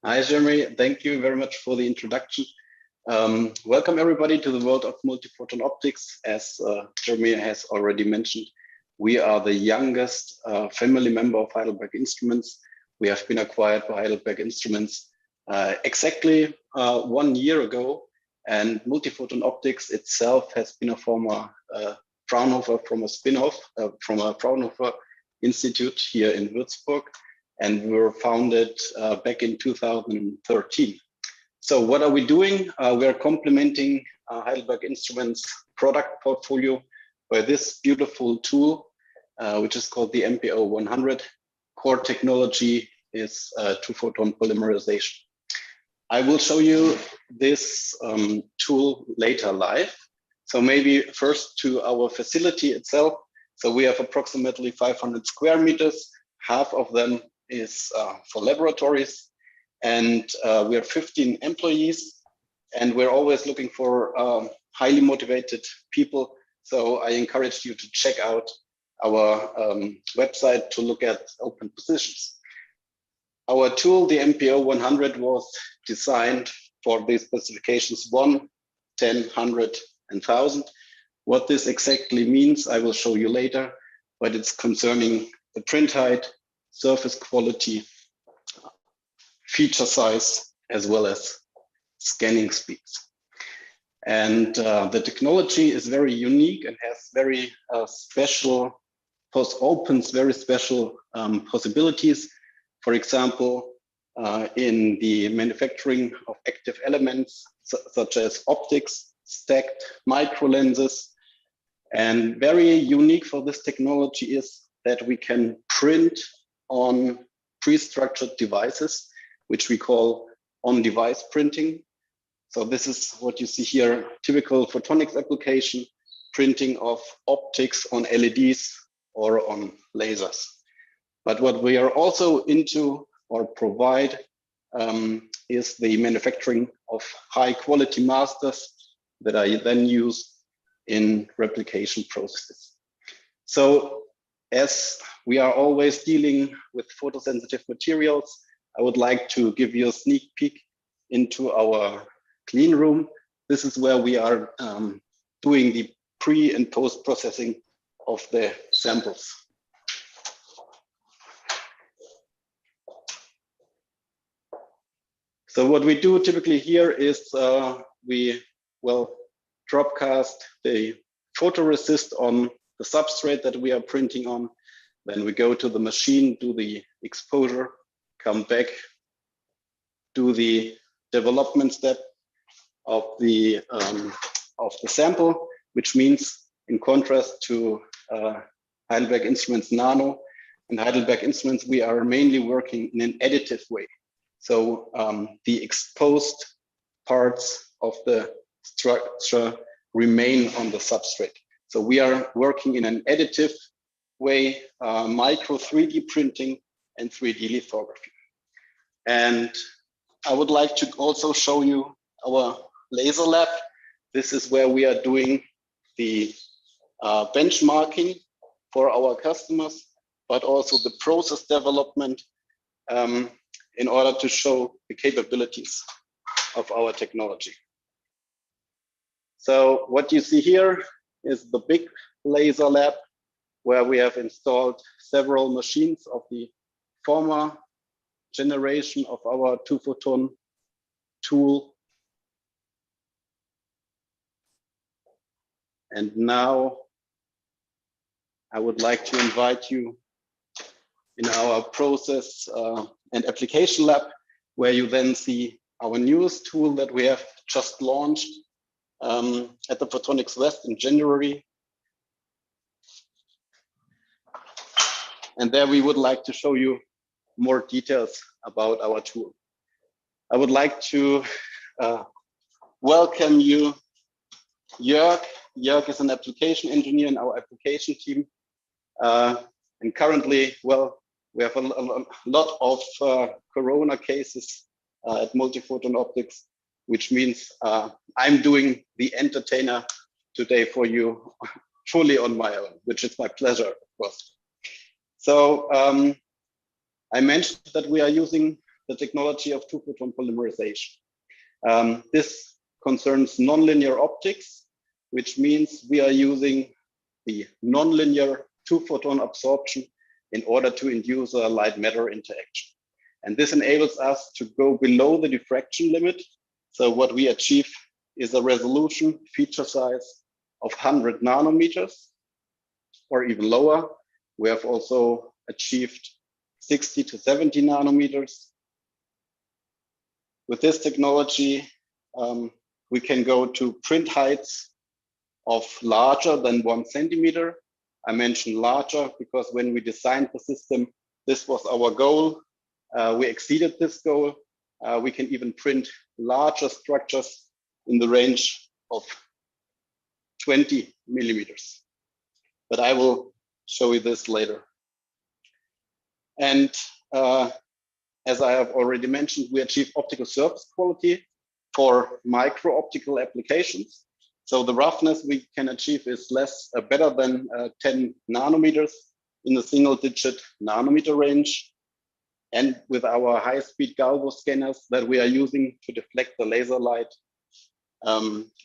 Hi, Jérémy. Thank you very much for the introduction. Welcome everybody to the world of Multiphoton Optics. As Jérémy has already mentioned, we are the youngest family member of Heidelberg Instruments. We have been acquired by Heidelberg Instruments exactly 1 year ago, and Multiphoton Optics itself has been a former Fraunhofer from a spin-off from a Fraunhofer Institute here in Würzburg, and we were founded back in 2013. So what are we doing? We are complementing Heidelberg Instruments product portfolio by this beautiful tool, which is called the MPO 100. Core technology is two-photon polymerization. I will show you this tool later live. So maybe first to our facility itself. So we have approximately 500 square meters. Half of them is for laboratories. And we are 15 employees. And we're always looking for highly motivated people. So I encourage you to check out our website to look at open positions. Our tool, the MPO 100, was designed for the specifications 1, 10, 100, and 1000. What this exactly means, I will show you later, but it's concerning the print height, surface quality, feature size, as well as scanning speeds. And the technology is very unique and has very opens very special possibilities. For example, in the manufacturing of active elements, such as optics, stacked micro lenses. And very unique for this technology is that we can print on pre-structured devices, which we call on-device printing. So this is what you see here, typical photonics application, printing of optics on LEDs or on lasers. But what we are also into or provide is the manufacturing of high quality masters that are then used in replication processes. So as we are always dealing with photosensitive materials, I would like to give you a sneak peek into our clean room. This is where we are doing the pre and post processing of the samples. So what we do typically here is we drop cast the photoresist on the substrate that we are printing on. Then we go to the machine, do the exposure, come back, do the development step of the sample, which means in contrast to Heidelberg Instruments Nano, in Heidelberg Instruments, we are mainly working in an additive way. So the exposed parts of the structure remain on the substrate. So we are working in an additive way, micro 3D printing and 3D lithography. And I would like to also show you our laser lab. This is where we are doing the benchmarking for our customers, but also the process development in order to show the capabilities of our technology. So what you see here is the big laser lab where we have installed several machines of the former generation of our two-photon tool. And now I would like to invite you in our process and application lab, where you then see our newest tool that we have just launched at the Photonics West in January. And there we would like to show you more details about our tool. I would like to welcome you, Jörg. Jörg is an application engineer in our application team. And currently, we have a lot of Corona cases at Multiphoton Optics, which means I'm doing the entertainer today for you fully on my own, which is my pleasure, of course. So I mentioned that we are using the technology of two-photon polymerization. This concerns nonlinear optics, which means we are using the nonlinear two-photon absorption in order to induce a light-matter interaction. And this enables us to go below the diffraction limit. So what we achieve is a resolution feature size of 100 nanometers or even lower. We have also achieved 60 to 70 nanometers. With this technology, we can go to print heights of larger than 1 centimeter. I mentioned larger because when we designed the system, this was our goal. We exceeded this goal. We can even print larger structures in the range of 20 millimeters. But I will show you this later. And as I have already mentioned, we achieve optical surface quality for micro-optical applications. So the roughness we can achieve is better than 10 nanometers in the single-digit nanometer range. And with our high-speed galvo scanners that we are using to deflect the laser light,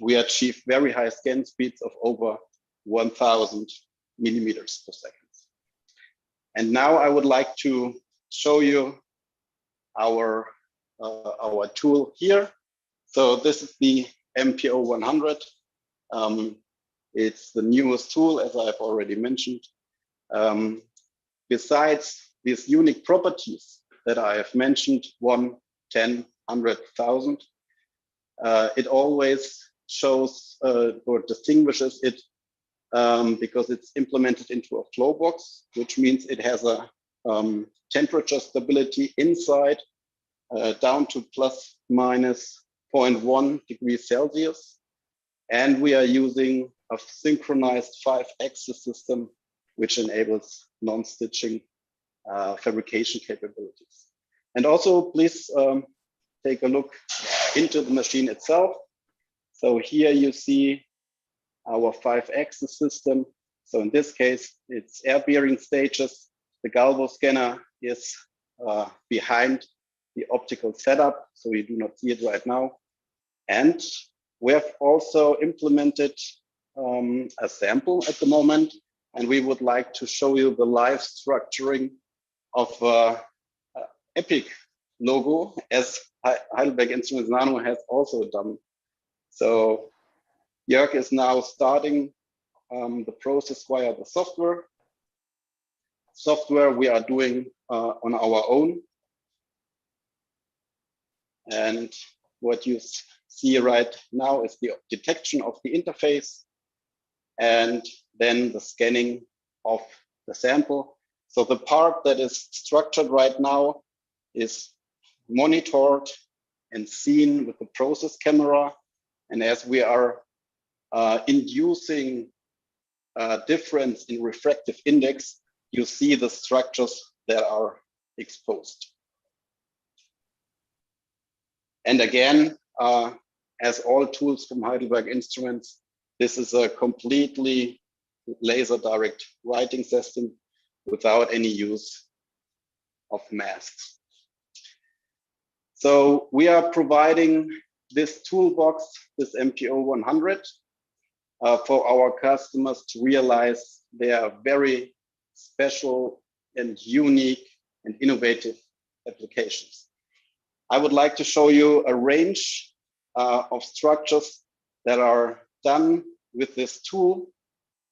we achieve very high scan speeds of over 1,000 millimeters per second. And now I would like to show you our tool here. So this is the MPO 100. It's the newest tool, as I've already mentioned. Besides these unique properties that I have mentioned, 1, 10, 100,000, it always shows or distinguishes it because it's implemented into a flow box, which means it has a temperature stability inside down to plus minus 0.1 degrees Celsius. And we are using a synchronized 5-axis system, which enables non-stitching fabrication capabilities. And also, please take a look into the machine itself. So here you see our 5-axis system. So in this case, it's air bearing stages. The galvo scanner is behind the optical setup, so you do not see it right now. And we have also implemented a sample at the moment, and we would like to show you the live structuring of Epic logo, as Heidelberg Instruments Nano has also done. So Jörg is now starting the process via the software. Software we are doing on our own. And what you see right now is the detection of the interface and then the scanning of the sample. So the part that is structured right now is monitored and seen with the process camera. And as we are inducing a difference in refractive index, you see the structures that are exposed. And again, as all tools from Heidelberg Instruments, this is a completely laser direct writing system without any use of masks. So we are providing this toolbox, this MPO 100, for our customers to realize their very special and unique and innovative applications. I would like to show you a range of structures that are done with this tool.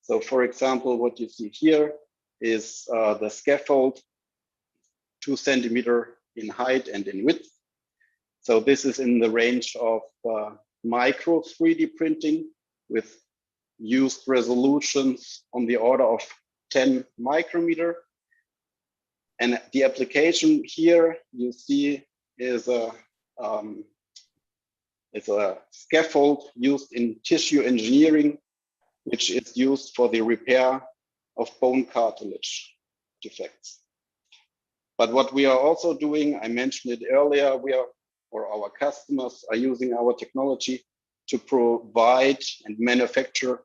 So for example, what you see here is the scaffold, 2 centimeter in height and in width. So this is in the range of micro 3D printing with used resolutions on the order of 10 micrometer. And the application here you see is a scaffold used in tissue engineering, which is used for the repair of bone cartilage defects. But what we are also doing, I mentioned it earlier, our customers are using our technology to provide and manufacture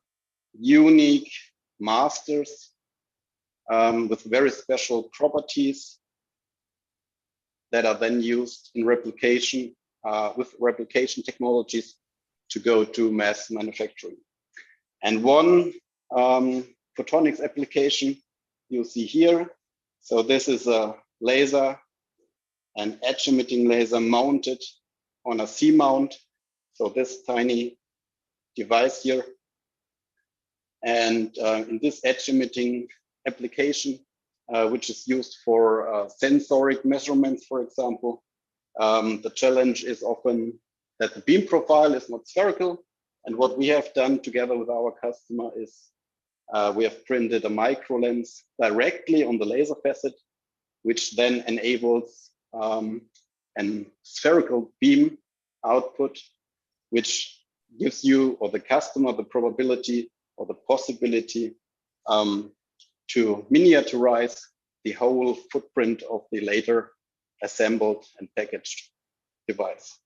unique masters with very special properties that are then used in replication with replication technologies to go to mass manufacturing. And one photonics application you see here. So this is a laser, an edge emitting laser mounted on a C-mount. So this tiny device here. And in this edge emitting application, which is used for sensoric measurements, for example, the challenge is often that the beam profile is not spherical, And what we have done together with our customer is we have printed a micro lens directly on the laser facet, which then enables an spherical beam output, which gives you or the customer the probability or the possibility to miniaturize the whole footprint of the later assembled and packaged device.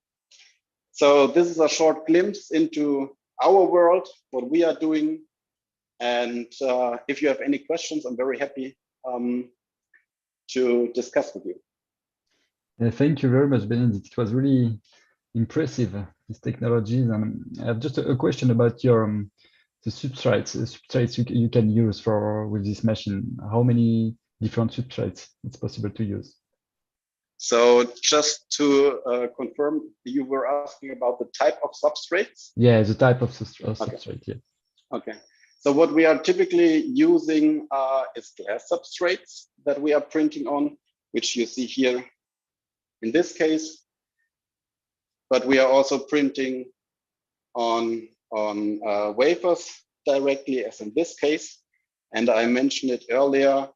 So this is a short glimpse into our world, what we are doing. And if you have any questions, I'm very happy to discuss with you. Thank you very much, Benedict. It was really impressive, these technologies. And I have just a question about your the substrates you can use for with this machine. How many different substrates it's possible to use? So just to confirm, you were asking about the type of substrates? Yeah, the type of substrate, yeah. Okay. So what we are typically using is glass substrates that we are printing on, which you see here in this case. But we are also printing on wafers directly, as in this case. And I mentioned it earlier,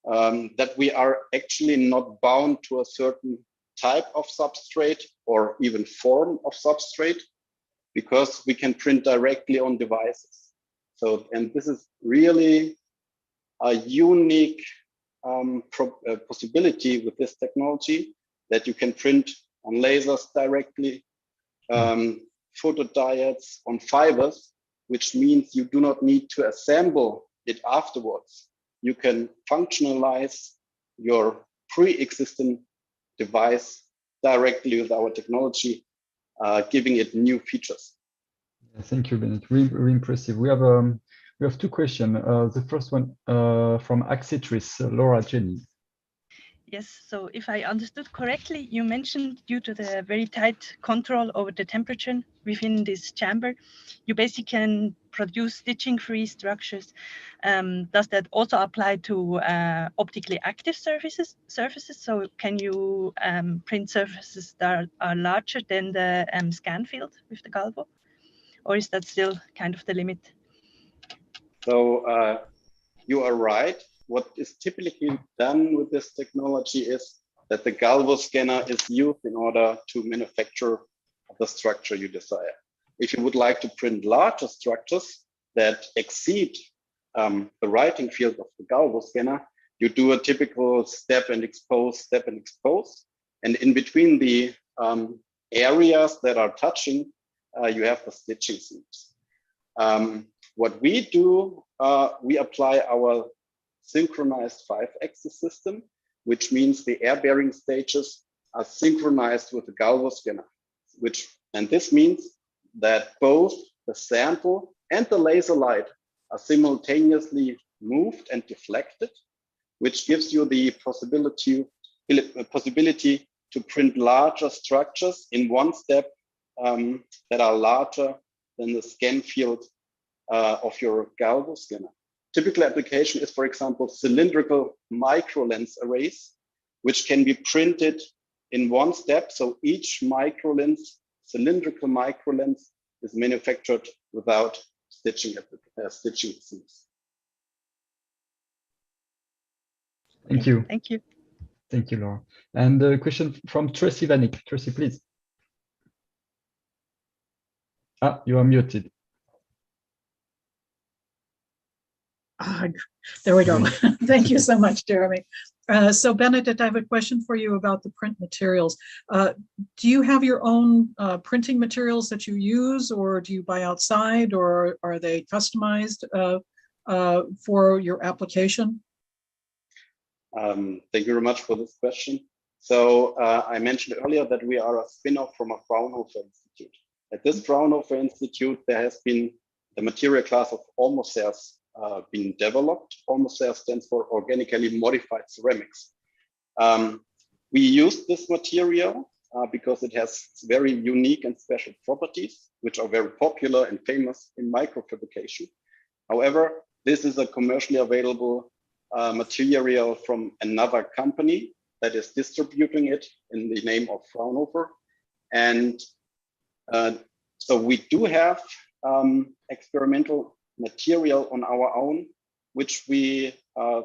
that we are actually not bound to a certain type of substrate or even form of substrate, because we can print directly on devices. So, and this is really a unique possibility with this technology, that you can print on lasers directly, photodiodes on fibers, which means you do not need to assemble it afterwards. You can functionalize your pre-existing device directly with our technology, giving it new features. Thank you, Benedict. Really impressive. We have two questions. The first one from Accetris, Laura Jenny. Yes, so if I understood correctly, you mentioned due to the very tight control over the temperature within this chamber, you basically can produce stitching-free structures. Does that also apply to optically active surfaces? So can you print surfaces that are larger than the scan field with the Galvo? Or is that still kind of the limit? So you are right. What is typically done with this technology is that the Galvo scanner is used in order to manufacture the structure you desire. If you would like to print larger structures that exceed the writing field of the Galvo scanner, you do a typical step and expose. And in between the areas that are touching, you have the stitching seams. What we do, we apply our synchronized 5-axis system, which means the air-bearing stages are synchronized with the Galvo scanner, and this means that both the sample and the laser light are simultaneously moved and deflected, which gives you the possibility to print larger structures in one step that are larger than the scan field of your Galvo scanner. Typical application is, for example, cylindrical micro-lens arrays, which can be printed in one step. So each cylindrical micro-lens is manufactured without stitching seams. Thank you. Thank you. Thank you, Laura. And a question from Tracy Vanik. Tracy, please. You are muted. There we go. Thank you so much, Jérémy. So Benedict, I have a question for you about the print materials. Do you have your own printing materials that you use, or do you buy outside, or are they customized for your application? Thank you very much for this question. So I mentioned earlier that we are a spin-off from a Fraunhofer Institute. At this Fraunhofer Institute, there has been the material class of almoceres being developed. Almocere stands for organically modified ceramics. We use this material because it has very unique and special properties, which are very popular and famous in microfabrication. However, this is a commercially available material from another company that is distributing it in the name of Fraunhofer. And so we do have experimental material on our own, which we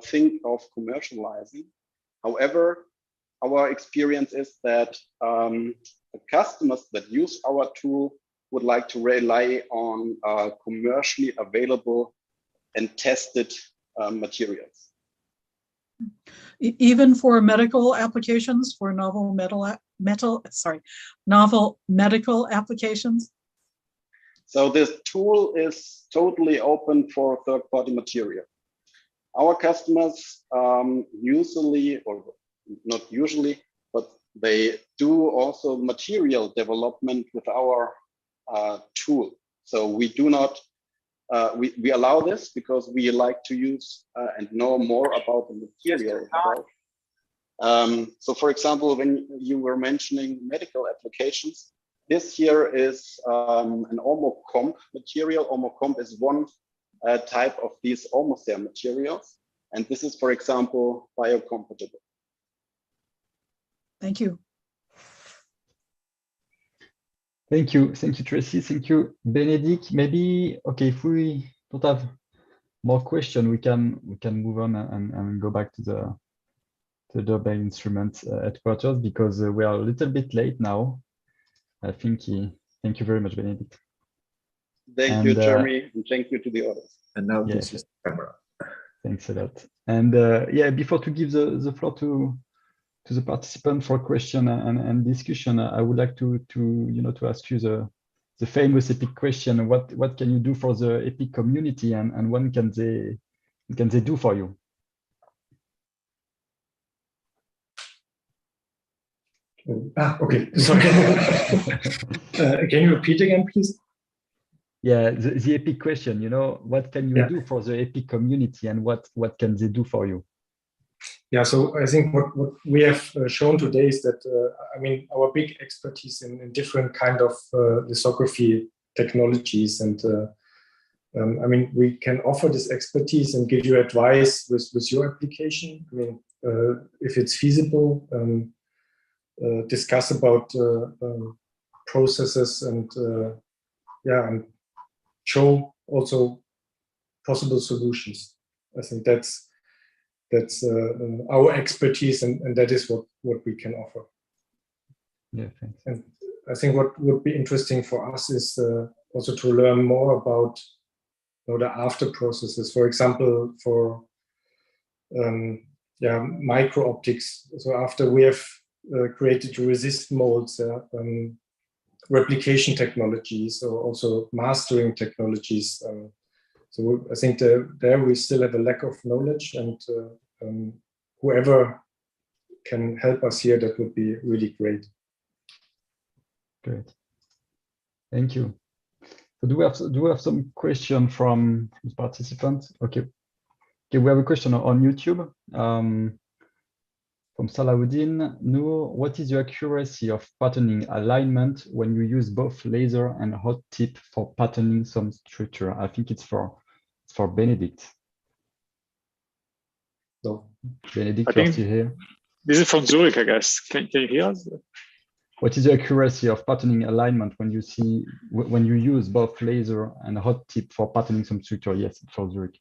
think of commercializing. However, our experience is that the customers that use our tool would like to rely on commercially available and tested materials. Even for medical applications, for novel medical applications? So this tool is totally open for third-party material. Our customers usually, or not usually, but they do also material development with our tool. So we do not, we allow this because we like to use and know more about the material. So for example, when you were mentioning medical applications, this here is an Omocomp material. Omocomp is one type of these Omocare materials. And this is, for example, biocompatible. Thank you. Thank you, Tracy. Thank you, Benedict. Maybe, okay, if we don't have more questions, we can move on and go back to the Heidelberg Instruments headquarters, because we are a little bit late now. I think. Thank you very much, Benedict. Thank you, Jérémy, and thank you to the audience. And now this is the camera. Thanks a lot. And yeah, before to give the floor to the participant for question and discussion, I would like to ask you the famous EPIC question. What can you do for the EPIC community, and what can they do for you? Okay, sorry. Can you repeat again, please? Yeah, the EPIC question, what can you do for the EPIC community, and what can they do for you? Yeah, so I think what we have shown today is that, I mean, our big expertise in different kind of lithography technologies. And I mean, we can offer this expertise and give you advice with your application. I mean, if it's feasible, discuss about processes and and show also possible solutions. I think that's our expertise, and that is what we can offer. Yeah, thanks. And I think what would be interesting for us is also to learn more about the after processes. For example, for micro optics. So after we have created resist molds, replication technologies, or also mastering technologies. So I think there we still have a lack of knowledge, and whoever can help us here, that would be really great. Great, thank you. So do we have some question from participants? Okay, we have a question on YouTube from Salahuddin. Noor, what is the accuracy of patterning alignment when you use both laser and hot tip for patterning some structure? I think it's for Benedict. So Benedict, you're still here? This is from Zurich, I guess. Can you hear us? What is the accuracy of patterning alignment when you use both laser and hot tip for patterning some structure? Yes, it's for Zurich.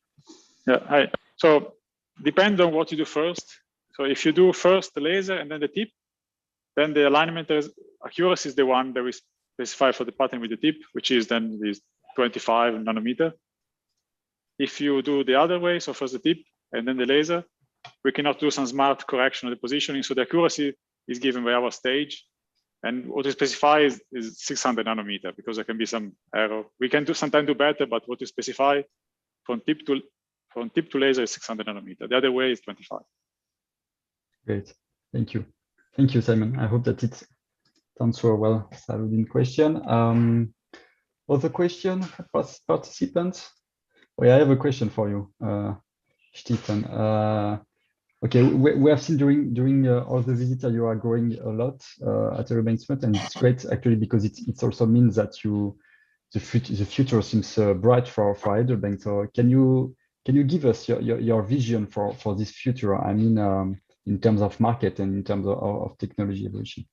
Yeah, hi. So depends on what you do first. So if you do first the laser and then the tip, then the alignment accuracy is the one that we specify for the pattern with the tip, which is then this 25 nanometer. If you do the other way, so first the tip and then the laser, we cannot do some smart correction of the positioning. So the accuracy is given by our stage. And what we specify is 600 nanometer, because there can be some error. We can sometimes do better, but what we specify from tip to laser is 600 nanometer. The other way is 25. Great, thank you. Thank you, Simon. I hope that it answers well Saluddin's question. Other question, participants? Oh, yeah, I have a question for you, Stephen. Okay, we have seen during all the visits that you are growing a lot at Heidelberg Instruments, and it's great actually, because it also means that the future seems bright for Heidelberg. So can you give us your vision for this future? I mean, in terms of market and in terms of technology evolution.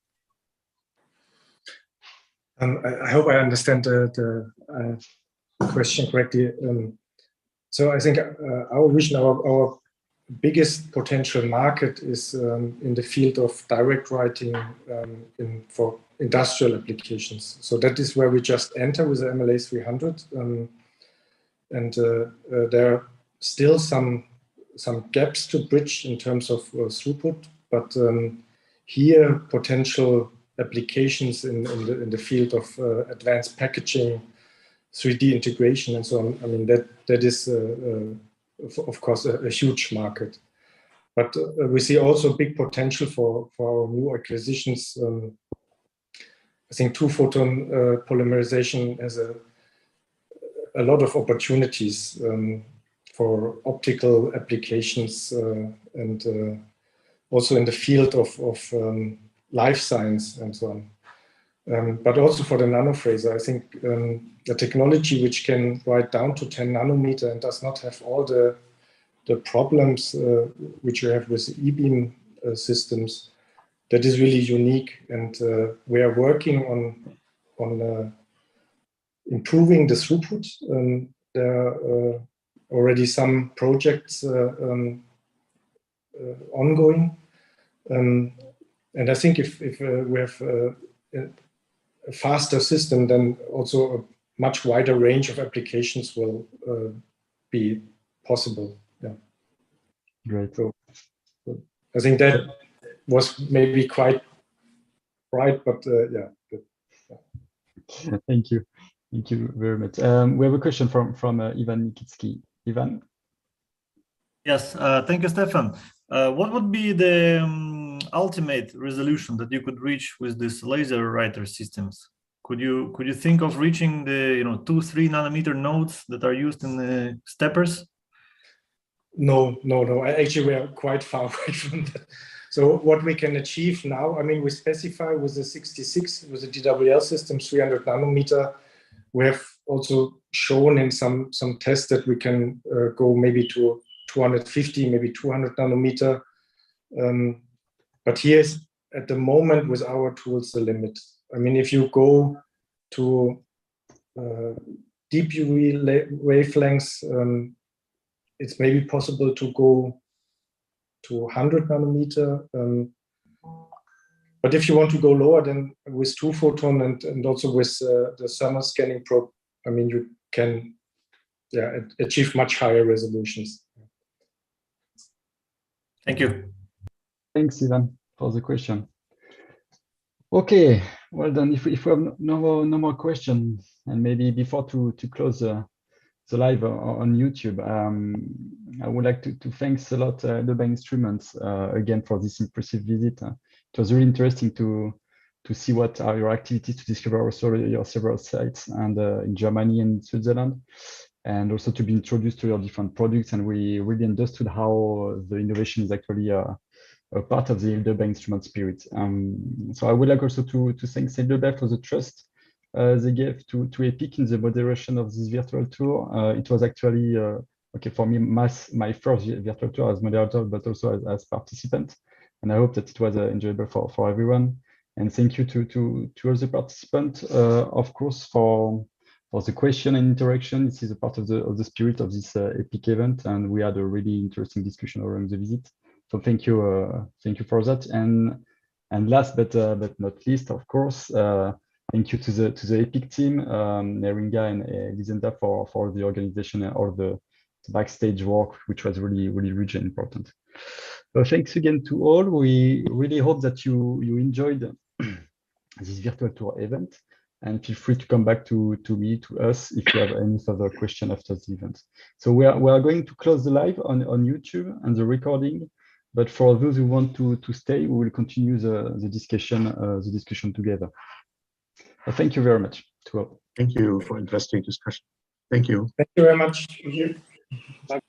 I hope I understand the the question correctly. So I think our vision, our biggest potential market is in the field of direct writing for industrial applications. So that is where we just enter with the MLA 300. And there are still some gaps to bridge in terms of throughput, but here potential applications in the field of advanced packaging, 3D integration, and so on. I mean, that is of course a huge market, but we see also big potential for our new acquisitions. I think two-photon polymerization has a lot of opportunities for optical applications and also in the field of life science and so on. But also for the nanophaser, I think the technology which can write down to 10 nanometer and does not have all the problems which you have with E-beam systems, that is really unique. And we are working on improving the throughput. There are already some projects ongoing. And I think if we have a faster system, then also a much wider range of applications will be possible. Yeah. Great. So I think that was maybe quite right, but yeah. Thank you. Thank you very much. We have a question from Ivan Nikitsky. Ivan? Yes, thank you, Stefan. What would be the ultimate resolution that you could reach with this laser writer systems? Could you think of reaching the 2-3 nanometer nodes that are used in the steppers? No. Actually, we are quite far away from that. So what we can achieve now, I mean, we specify with the 66, with the DWL system, 300 nanometer. We have also shown in some tests that we can go maybe to 250, maybe 200 nanometer. But here's at the moment with our tools the limit. I mean, if you go to deep UV wavelengths, it's maybe possible to go to 100 nanometer. But if you want to go lower, then with two-photon and also with the thermal scanning probe, I mean, you can achieve much higher resolutions. Thank you. Thanks, Ivan, for the question. Okay, well done. If we have no more questions, and maybe before to close the live on YouTube, I would like to thanks a lot Heidelberg Instruments again for this impressive visit. It was really interesting to see what are your activities, to discover also your several sites and in Germany and Switzerland, and also to be introduced to your different products. And we really understood how the innovation is actually a part of the Heidelberg Instrument spirit. So I would like also to thank Heidelberg for the trust they gave to Epic in the moderation of this virtual tour. It was actually, okay, for me, my first virtual tour as moderator, but also as participant. And I hope that it was enjoyable for everyone. And thank you to all the participants, of course, for the question and interaction. This is a part of the spirit of this Epic event, and we had a really interesting discussion around the visit. So thank you for that. And last but not least, of course, thank you to the Epic team, Neringa and Lisenda for the organization and all the backstage work, which was really rich and important. So thanks again to all. We really hope that you enjoyed this virtual tour event, and feel free to come back to me, to us, if you have any further question after the event. So we are going to close the live on YouTube and the recording, but for those who want to stay, we will continue the discussion together. So thank you very much to all. Thank you for interesting discussion. Thank you. Thank you very much. Thank you. Bye.